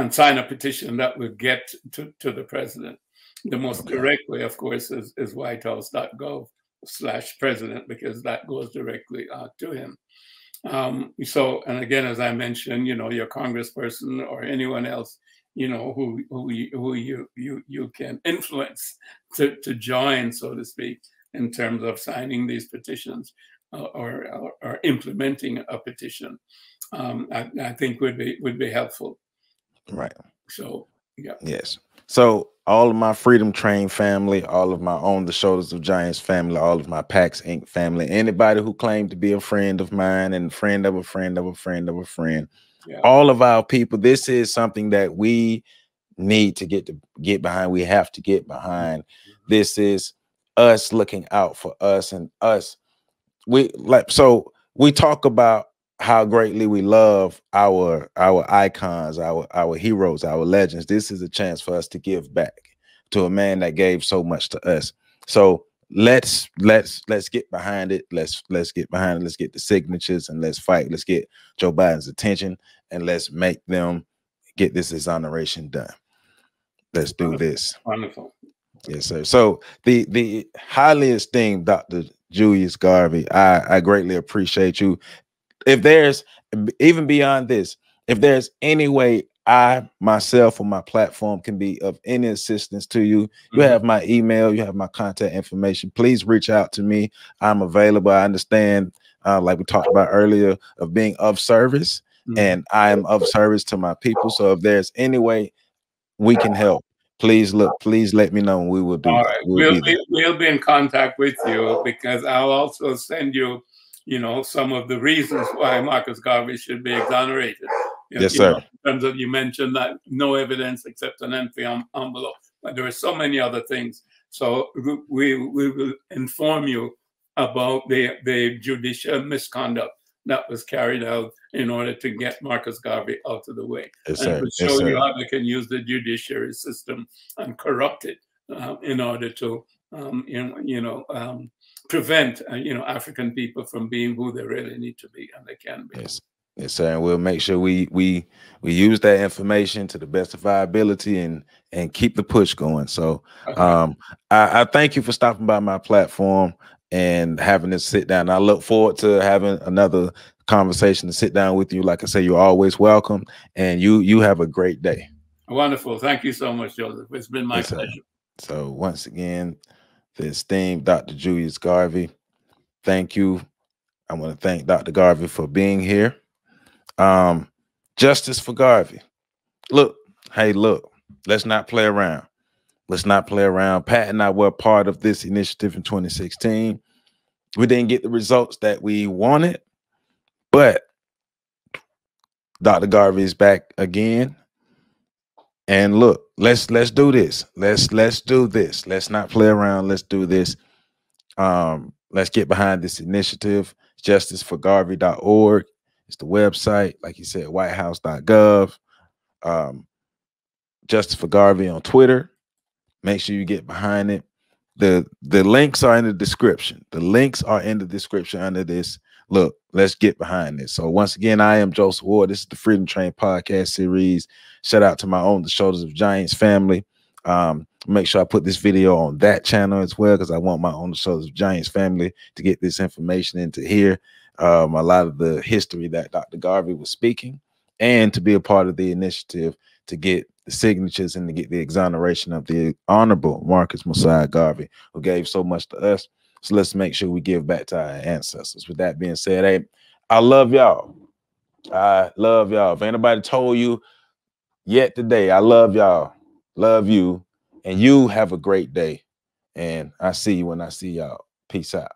Speaker 2: sign a petition that will get to the president. The most direct way, of course, is whitehouse.gov/president, because that goes directly to him. So, and again, as I mentioned, you know, your congressperson or anyone else, you know, who you can influence to join, so to speak, in terms of signing these petitions or implementing a petition, I think would be helpful.
Speaker 1: Right.
Speaker 2: So, yeah.
Speaker 1: Yes. So all of my Freedom Train family, all of my On the Shoulders of Giants family, all of my PAX Inc. family, anybody who claimed to be a friend of mine and friend of a friend of a friend of a friend, all of our people, this is something that we need to get behind. We have to get behind. This is us looking out for us and us. We talk about how greatly we love our icons, our heroes, our legends. This is a chance for us to give back to a man that gave so much to us. So let's get behind it. Let's get behind it. Let's get the signatures and let's fight. Let's get Joe Biden's attention and let's make them get this exoneration done. Let's do this.
Speaker 2: Wonderful.
Speaker 1: Yes, sir. So the highly esteemed Dr. Julius Garvey, I greatly appreciate you. If there's, even beyond this, if there's any way I myself or my platform can be of any assistance to you, you have my email, you have my contact information. Please reach out to me. I'm available. I understand, like we talked about earlier, of being of service, and I am of service to my people. So if there's any way we can help, please let me know and we will do
Speaker 2: All
Speaker 1: that.
Speaker 2: right. We'll be in contact with you, because I'll also send you, you know, some of the reasons why Marcus Garvey should be exonerated.
Speaker 1: Yes, sir.
Speaker 2: Know, in terms of, you mentioned that no evidence except an empty envelope, but there are so many other things. So we will inform you about the judicial misconduct that was carried out in order to get Marcus Garvey out of the way.
Speaker 1: Yes,
Speaker 2: And it
Speaker 1: sir.
Speaker 2: would
Speaker 1: Yes,
Speaker 2: show
Speaker 1: sir.
Speaker 2: you how they can use the judiciary system and corrupt it in order to, prevent, African people from being who they really need to be and they can be.
Speaker 1: Yes. Yes, sir. And we'll make sure we use that information to the best of our ability and keep the push going. So I thank you for stopping by my platform and having this sit down. I look forward to having another conversation to sit down with you. Like I say, you're always welcome, and you have a great day.
Speaker 2: Wonderful. Thank you so much, Joseph. It's been my pleasure.
Speaker 1: So once again, the esteemed Dr. Julius Garvey, thank you. I want to thank Dr. Garvey for being here. Justice for Garvey. Look, hey, look, let's not play around. Let's not play around. Pat and I were part of this initiative in 2016. We didn't get the results that we wanted, but Dr. Garvey is back again. And look, let's do this. Let's do this. Let's not play around. Let's do this. Let's get behind this initiative. Justiceforgarvey.org. It's the website, like you said, whitehouse.gov. Justice for Garvey on Twitter. Make sure you get behind it. The links are in the description. The links are in the description under this. Look, let's get behind this. So once again, I am Joseph Ward. This is the Freedom Train podcast series. Shout out to my own The Shoulders of Giants family. Make sure I put this video on that channel as well, because I want my own The Shoulders of Giants family to get this information into here. A lot of the history that Dr. Garvey was speaking, and to be a part of the initiative to get the signatures and to get the exoneration of the Honorable Marcus Garvey, who gave so much to us. So let's make sure we give back to our ancestors. With that being said, hey, I love y'all. I love y'all. If anybody told you yet today, I love y'all. Love you. And you have a great day. And I see you when I see y'all. Peace out.